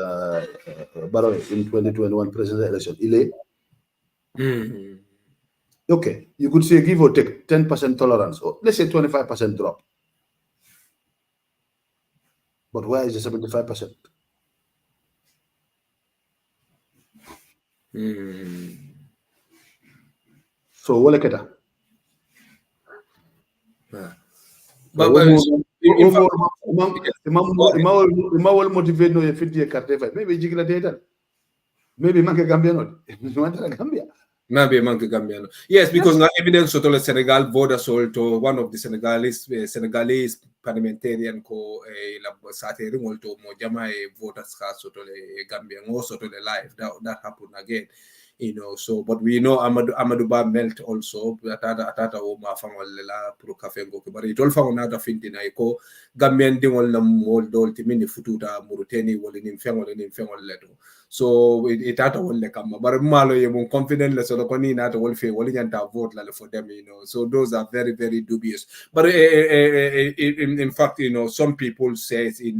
B: Barrow in 2021 presidential election? Okay, you could say give or take 10% tolerance, or let's say 25% drop. But where is the 75%? So what like that? Motivate no 50 carte maybe jigla data. Maybe manke Gambia not. Gambia.
A: Maybe manke Gambia. Yes, because now evidence of the Senegal border to one of the Senegalese parliamentarian ko la satering molto mo jama voters ka soto le Gambia ngo soto le live that happened again. So but we know Amadou Ba melt also atata o ma fangol la pro cafe ngo ke bari tol fango nata fintina ko Gambian dingol na mol dol timini fututa Mauritania wala nim fengol leto. So it ata wolle kam bar malo ye mon confident le so ko ni nata wol fe wala nyanta vote la for them, so those are very, very dubious. But in fact, some people say in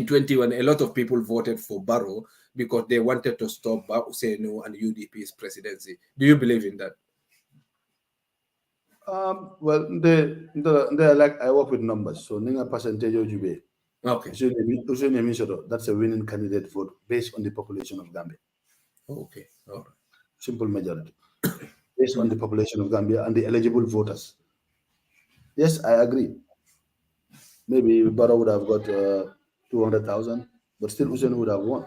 A: 21 a lot of people voted for Barrow because they wanted to stop Usenu and UDP's presidency. Do you believe in that?
B: Well, they like I work with numbers, so ninga percentage of Jube.
A: Okay.
B: That's a winning candidate vote based on the population of Gambia.
A: Okay. All right.
B: Simple majority. Based on the population of Gambia and the eligible voters. Yes, I agree. Maybe Barrow would have got 200,000, but still Hussein would have won.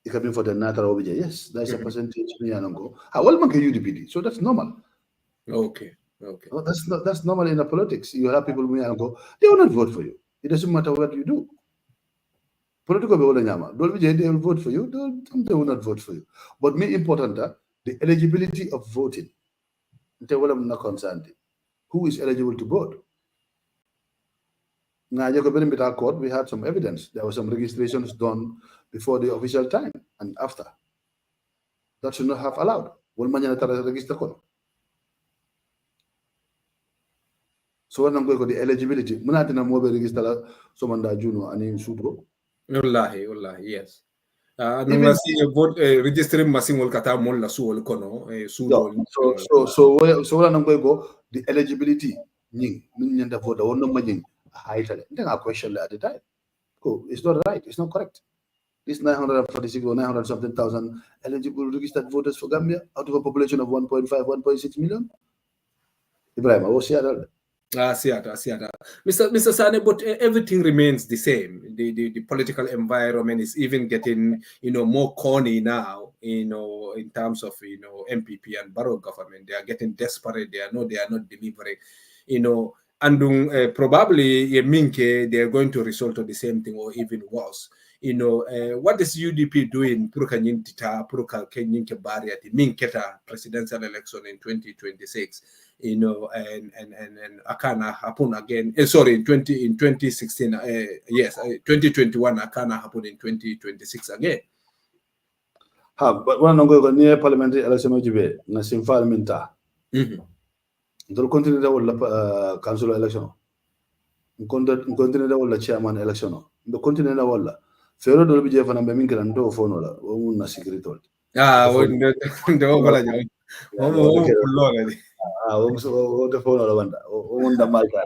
B: It can be for the natural objet. Yes, there's a percentage. UDPD, so that's normal.
A: Okay.
B: Oh, that's normal in the politics. You have people who go, they will not vote for you. It doesn't matter what you do. Political they will vote for you, they will not vote for you. But me important the eligibility of voting. I'm not concerned. Who is eligible to vote? Now, we had some evidence. There were some registrations done before the official time and after. That should not have allowed. So when I'm going to the eligibility, register Juno and Sutro.
A: Wallahi, yes. Registering masingol kata mon la suol kono
B: so when I'm going to go the eligibility min vote no majing then I question at the time. Cool. It's not right. It's not correct. This 946 or 900 something thousand eligible registered voters for Gambia out of a population of 1.5, 1.6 million. Ebrima, what's the
A: Mr. Sanneh, but everything remains the same. The political environment is even getting more corny now. In terms of MPP and Barrow government, they are getting desperate. They are not delivering. And probably they are going to result to the same thing or even worse. What is UDP doing? Presidential election in 2026. And Akana happen again. Sorry, in 2016. Yes, 2021 Akana happened in 2026 again.
B: but when I'm going near parliamentary election, na simfal minta. Don't continue the council election. Continue the chairman election. The continue the walla. Fero do be jefa na be minke na ndo phone wala. O na secret hold.
A: The overla jaw.
B: The phone wala wanda. O the malta.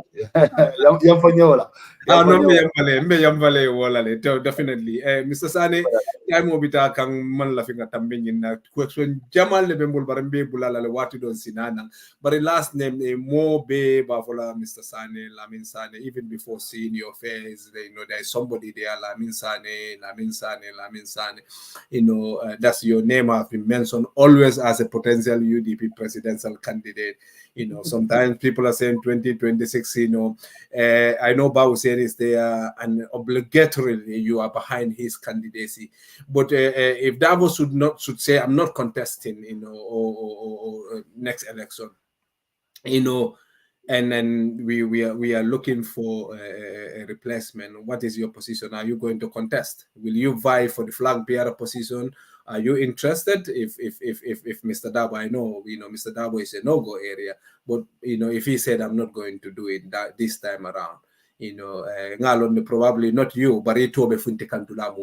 B: Yam fanyola.
A: Yambale wolale definitely. Mr. Sanneh, time obita kang man la finga tambingin na question Jamal le bembol barambe bulala le wati don sinana. But the last name more be bafola Mr. Sanneh, Lamin Sanneh. Even before seeing your face, there is somebody there, Lamin Sanneh, Lamin Sanneh, Lamin Sanneh. That's your name have been mentioned always as a potential UDP presidential candidate. Sometimes people are saying 2026, I know Bao said is there and obligatorily you are behind his candidacy. But if Davos should say I'm not contesting, or next election, and then we are looking for a replacement. What is your position? Are you going to contest? Will you vie for the flag bearer position? Are you interested? If Mr. Dabo, I know Mr. Dabo is a no-go area, but if he said I'm not going to do it this time around, probably not you, but it will be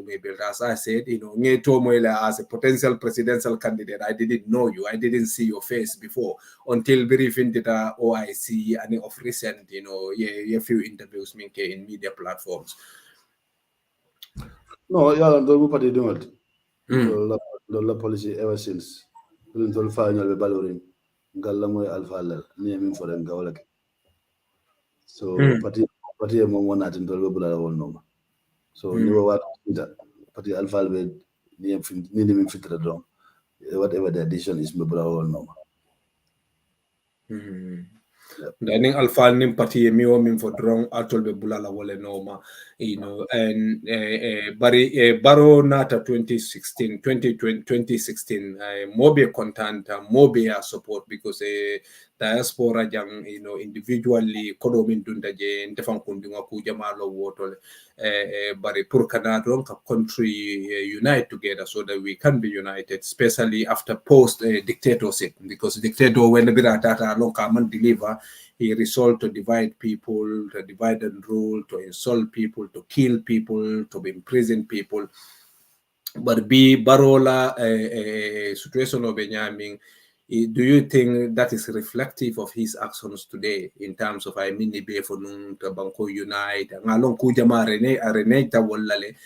A: maybe as I said, as a potential presidential candidate, I didn't know you, I didn't see your face before until briefing the OIC and of recent, a few interviews in media platforms.
B: No, yeah, don't party do it. The policy ever since. Don't find your baloring. Galamoy alpha near me for them go like. So party among one at intolerable all no. So never what party alpha near him fit the drum. Whatever the addition is, my brother all no.
A: Daning alfa nim parti mi o min for drong atol be bulala wole noma, and baro nata 2016 mobe content mobe support because diaspora jang individually kodo min dunda je ndefan kundinga ku jamalo wotole bari pour Canada country unite together so that we can be united, especially after post dictatorship, because dictator when the data long can deliver, he resolved to divide people, to divide and rule, to insult people, to kill people, to imprison people. But be barola situation of Benjamin, do you think that is reflective of his actions today in terms of be for Banco Unite and along Kujama Reneta Wallale,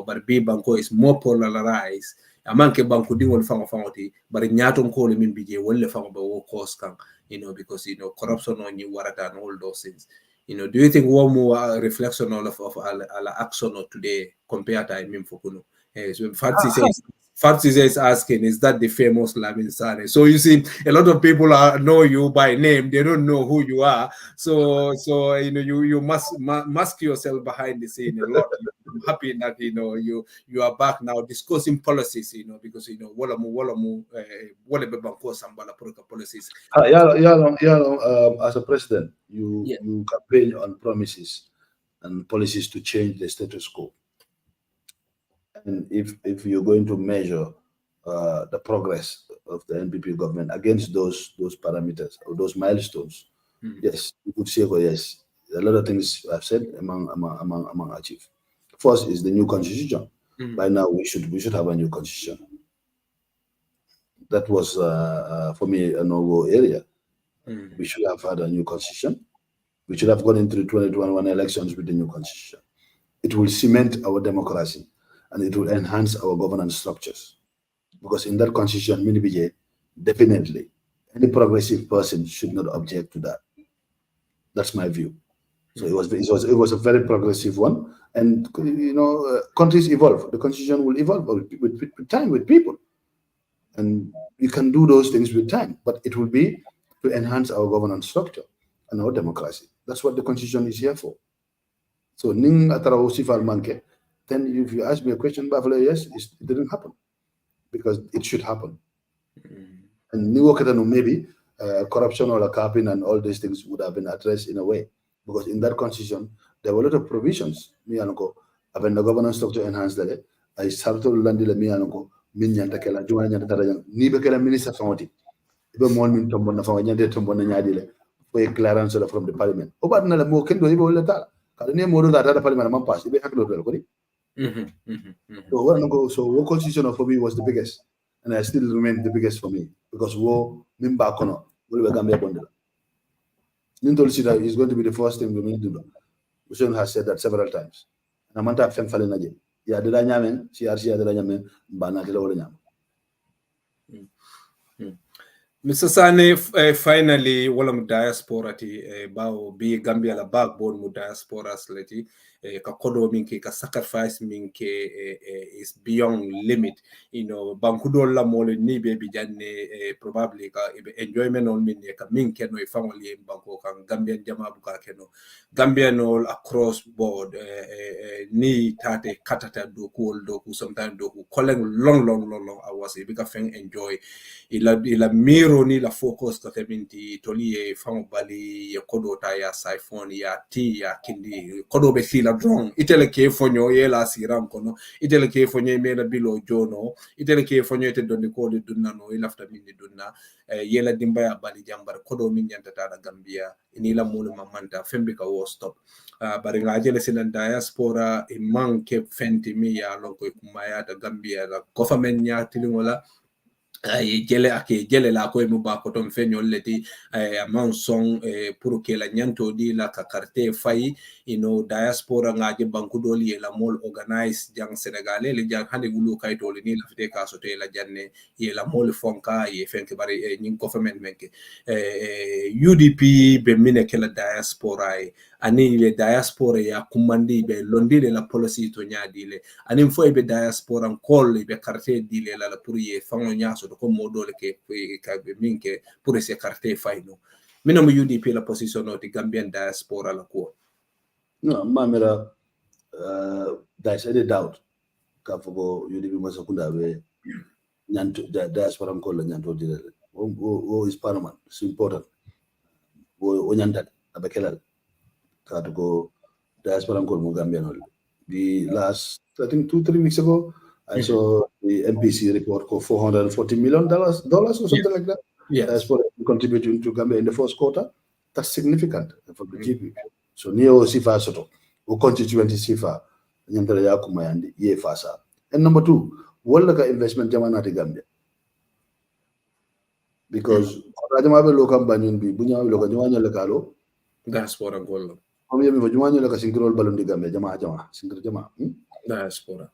A: but be Banco is more polarized. Amanke Banco Dingol Fangoti, but in Yaton call him in BJ Welle Fangba cost because corruption on you warata and all those things. Do you think one more reflection of ala action of today compared to Fukuno? So Fatsi is asking, is that the famous Lamin Sanneh? So you see, a lot of people know you by name; they don't know who you are. So you must mask yourself behind the scene a lot. I'm happy that you are back now discussing policies. Because policies.
B: As a president, you campaign on promises and policies to change the status quo. And if you're going to measure the progress of the NPP government against those parameters or those milestones, yes, you could say, well, yes, a lot of things I've said among achieved. First is the new constitution. By now, we should have a new constitution. That was for me a no-go area. We should have had a new constitution. We should have gone into the 2021 elections with the new constitution. It will cement our democracy and it will enhance our governance structures. Because in that constitution, definitely any progressive person should not object to that. That's my view. So it was a very progressive one, and countries evolve. The constitution will evolve with time, with people, and you can do those things with time. But it will be to enhance our governance structure and our democracy. That's what the constitution is here for. So ning ataraw sifal manke. Then if you ask me a question, yes, it didn't happen because it should happen. And maybe corruption or capping and all these things would have been addressed in a way. Because in that constitution, there were a lot of provisions. Having the governance structure enhanced, I started landing min nyanta kala juma nyanta tara ni be kala minister fawti be mon min tombon na fawa nyande tombon na nyaadi le for clearance from the parliament o bad na la mo kendo ibe wala ta kada ne mo do ta parliament man pass ibe haklo do ko di so what go so what constitution for me was the biggest and I still remain the biggest for me because wo min ba kono will be Gambia bondela Nintol Sida is going to be the first thing we need to do. Usun has said that several times. Namanta fem fale naje. Ya dila nyamen, CRC ya dila nyamen, bana dila wala nyam.
A: Mr. Sanneh, finally, walam diaspora ti bao bi Gambia la backbone mu diaspora sleti ka kodo minke ka sacrifice minke is beyond limit. Bankudo la mole ni baby janne probably ka enjoyment on min ka minke no family banko kan Gambian jama buka keno. Gambian all across board ni tate katata doku sometimes doku calling long hours bika feng enjoy ila miro ni la focus ka keminti toli e fango bali ya kodo ta ya siphon ya ti ya kindi kodo be sila drong itele ke fonyo ye la siram kono itele ke fonyo me na bilo jono itele ke fonyo te donni ko de dunna no ilafta minni dunna yela dimba ya bali jambar kodo min nyanta ta da Gambia ini la mulu mamanta fembe ka wo stop bari nga jele sinan diaspora e manke fenti mi ya lonko kumaya da Gambia la government nya tilingola jele la ko mu ba ko ton fenyol leti amon son pour que la nyanto di la ka carte fay diaspora ngaje banku doli la mol organize jang sénégalais le jang hande wulu kay tole ni la fite ka sote la janne la mol fonka fenke bari nyin government menke UDP be mine ke la diaspora ani le diaspora ya kumandi be londile la policy to nyaadile ani fo be diaspora kol be carte dile la pour fango nyaso ko modole ke be minke pour se carte fayno mino mo UDP la position di Gambian diaspora la ko
B: no mamera there's any doubt ka fogo UDP masakunda be nyanto diaspora ko la nyanto dile o is paramount it's important o nyanta abekelal to go diaspora mo Gambia no the last I think 2-3 weeks ago I saw the MPC report for $440 million or something like that.
A: Yes.
B: Diaspora contributing to Gambia in the first quarter. That's significant for the GP. So Neo Sifa Soto, who constituency Sifa, Nyantara Yakumayandi, Ye Fasa. And number two, what like investment Jamanati Gambia? Because Rajamabe local banyan be Bunya local Jumanya Lekalo.
A: Diaspora goal.
B: Jumanya like a single balloon de Gambia, Jama, single Jama.
A: Diaspora.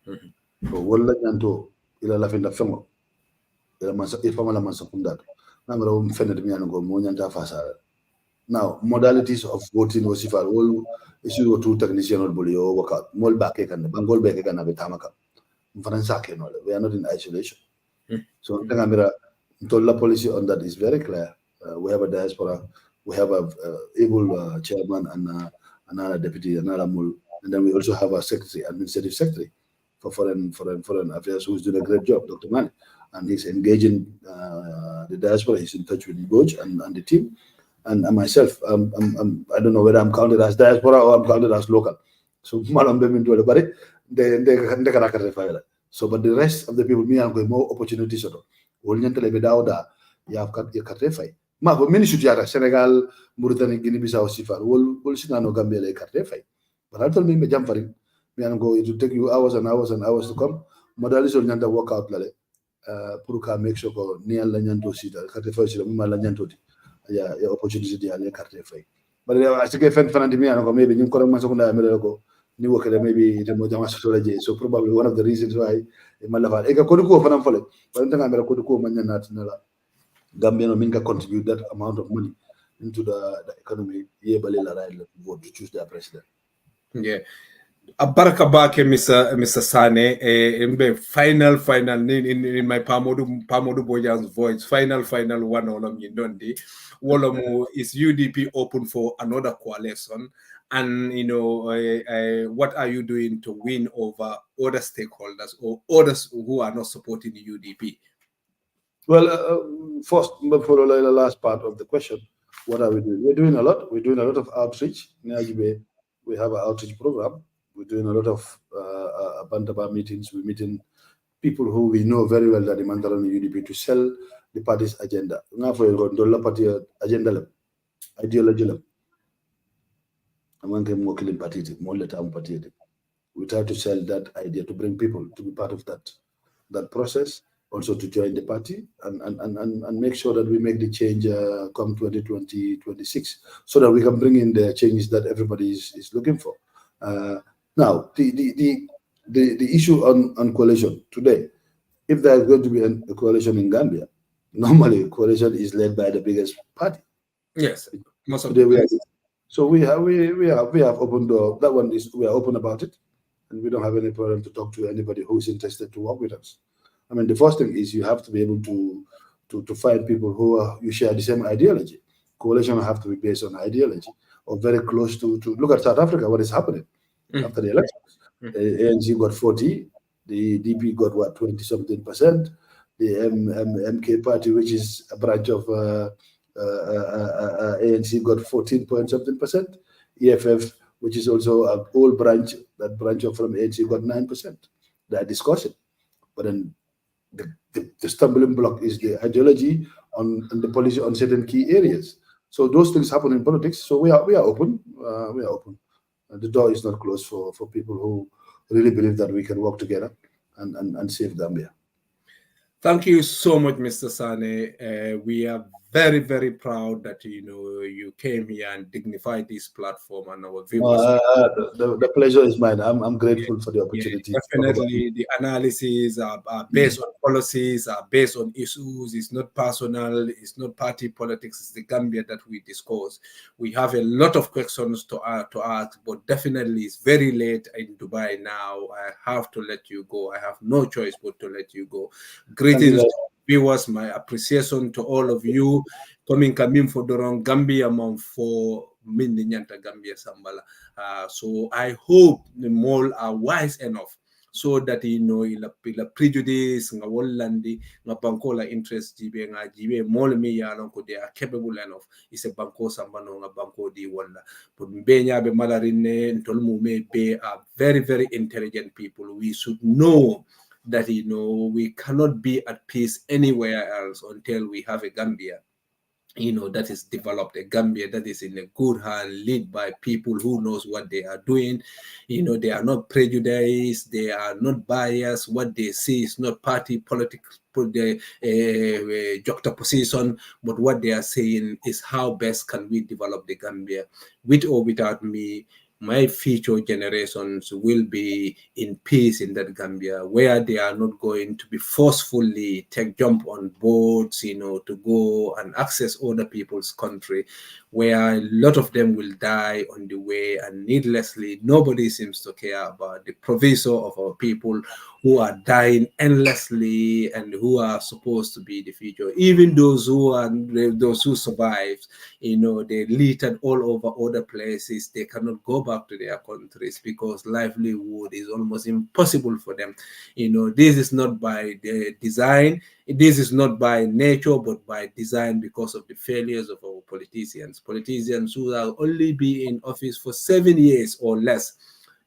B: So wala nyanto ila la finda fengo ila masa ifama la masa kundato namro mfende miano go mo nyanta fasara. Now modalities of voting was if all issue to technician or bully or work out mol back kan bangol back kan be tamaka mfaransa ke no we are not in isolation. So ngamira tolla policy on that is very clear. We have a diaspora, we have a able chairman and another deputy, another mul, and then we also have a secretary, administrative secretary for foreign affairs, who's doing a great job, Dr. Mani, and he's engaging the diaspora. He's in touch with Goj and the team, and myself. I don't know whether I'm counted as diaspora or I'm counted as local. So, so, but the rest of the people, me, I'm going more opportunities. You have cut your category. Ma go many should yara Senegal, Mauritania, Guinea-Bissau, Sifar. Will sit on Gambia like category. But I told me, jump for him. Me and go. It will take you hours and hours and hours to come. Modalities will nyanta work out lale. Puruka make sure go near la nyanto sita. Category sita muma la nyanto di. Ya opportunity di ale category. But I still get fan me and go maybe you come masakunda America. Ni work maybe it mo jama strategy. So probably one of the reasons why malafa. Eka koduko fanam fole. But nta America koduko manya natinala. Gambia no minga contribute that amount of money into the economy. Ye balela right vote to choose their president.
A: Yeah. Abaraka bake Mr. Sanneh in final in my Pamodu Bojan's voice final one on Yindondi Wolomo is UDP open for another coalition, and what are you doing to win over other stakeholders or others who are not supporting the UDP?
B: Well, first, before the last part of the question, what are we doing? We're doing a lot. We're doing a lot of outreach. We have an outreach program. We're doing a lot of Bantaba meetings. We're meeting people who we know very well that the Mandaran UDP to sell the party's agenda. Now for the party agenda, ideology. We try to sell that idea to bring people to be part of that process, also to join the party and make sure that we make the change come 2026, so that we can bring in the changes that everybody is looking for. Now, the issue on coalition today, if there is going to be a coalition in Gambia, normally coalition is led by the biggest party.
A: Yes, most of
B: today we are. So we have opened door. That one is, we are open about it, and we don't have any problem to talk to anybody who is interested to work with us. I mean, the first thing is you have to be able to find people who you share the same ideology. Coalition have to be based on ideology or very close to look at South Africa, what is happening after the elections. The ANC got 40, the DP got what, 20-something%. The MK party, which is a branch of ANC, got 14-point-something%. EFF, which is also an old branch, that branch of from ANC, got 9%. They are discussing, but then the stumbling block is the ideology and the policy on certain key areas. So those things happen in politics. So we are open. We are open. The door is not closed for people who really believe that we can work together and save Gambia.
A: Thank you so much, Mr. Sanneh. We are very, very proud that you came here and dignified this platform and our viewers.
B: The pleasure is mine. I'm grateful for the opportunity.
A: Definitely, the analyses are based on policies, are based on issues. It's not personal. It's not party politics. It's the Gambia that we discuss. We have a lot of questions to ask, but definitely it's very late in Dubai now. I have to let you go. I have no choice but to let you go. Greetings, viewers. My appreciation to all of you coming for Dorong Gambia among for Mindi Nyanta Gambia Sambala. So I hope the mall are wise enough so that ila prejudice nga wollandi nga bankola interest jibe nga jibe mol mi yalon ko they are capable enough is a banko sambano nga banko di walla but mbenya be malarine ntolmu me be are very, very intelligent people. We should know that we cannot be at peace anywhere else until we have a Gambia that is developed, a Gambia that is in a good hand, led by people who knows what they are doing. They are not prejudiced, they are not biased. What they see is not party politics, juxtaposition, but what they are saying is how best can we develop the Gambia. With or without me, my future generations will be in peace in that Gambia, where they are not going to be forcefully jump on boards, to go and access other people's country, where a lot of them will die on the way, and needlessly, nobody seems to care about the proviso of our people who are dying endlessly and who are supposed to be the future. Even those who survive, they littered all over other places. They cannot go back to their countries because livelihood is almost impossible for them. This is not by design. This is not by nature, but by design because of the failures of our politicians. Politicians who will only be in office for 7 years or less.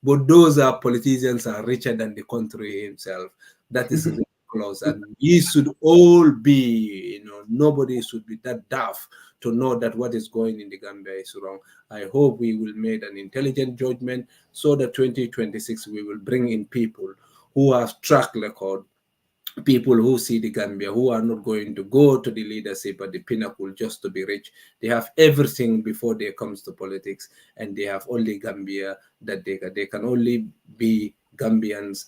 A: But those politicians are richer than the country himself. That is ridiculous. And we should all be, nobody should be that daft to know that what is going in the Gambia is wrong. I hope we will make an intelligent judgment so that 2026 we will bring in people who have track record, people who see the Gambia, who are not going to go to the leadership at the pinnacle just to be rich. They have everything before they comes to politics, and they have only Gambia that they can only be Gambians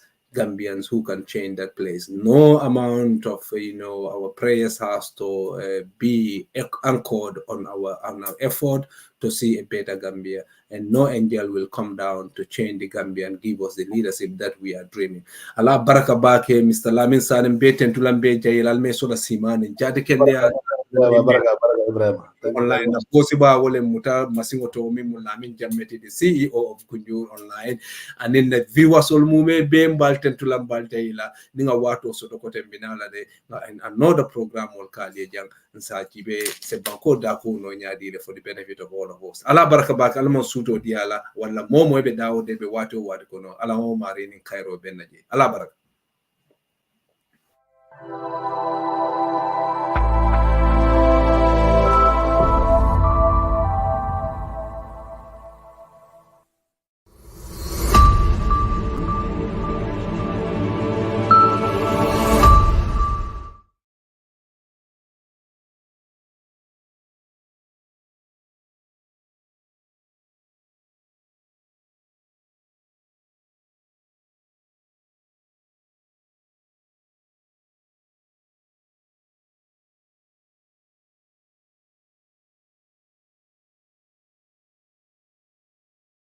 A: who can change that place. No amount of our prayers has to be anchored on our effort to see a better Gambia, and no angel will come down to change the Gambia and give us the leadership that we are dreaming. Allah baraka bake Mr. Lamin Sanneh beten tulambe jayil alme sola simane jade kende online na possible wole muta masingo to mimu Lamin Jammeh, the CEO of Gunjur Online, and in the viewers all mume be mbalten tulambalte ila ninga wato so to kote mbinala de and another program will kali jang nsaji be se banko da ko no nyaadi for the benefit of all of us. Ala baraka bak almo suto diala wala momo be dawo de be wato kono ala mo mari ni Cairo benaji. Ala baraka.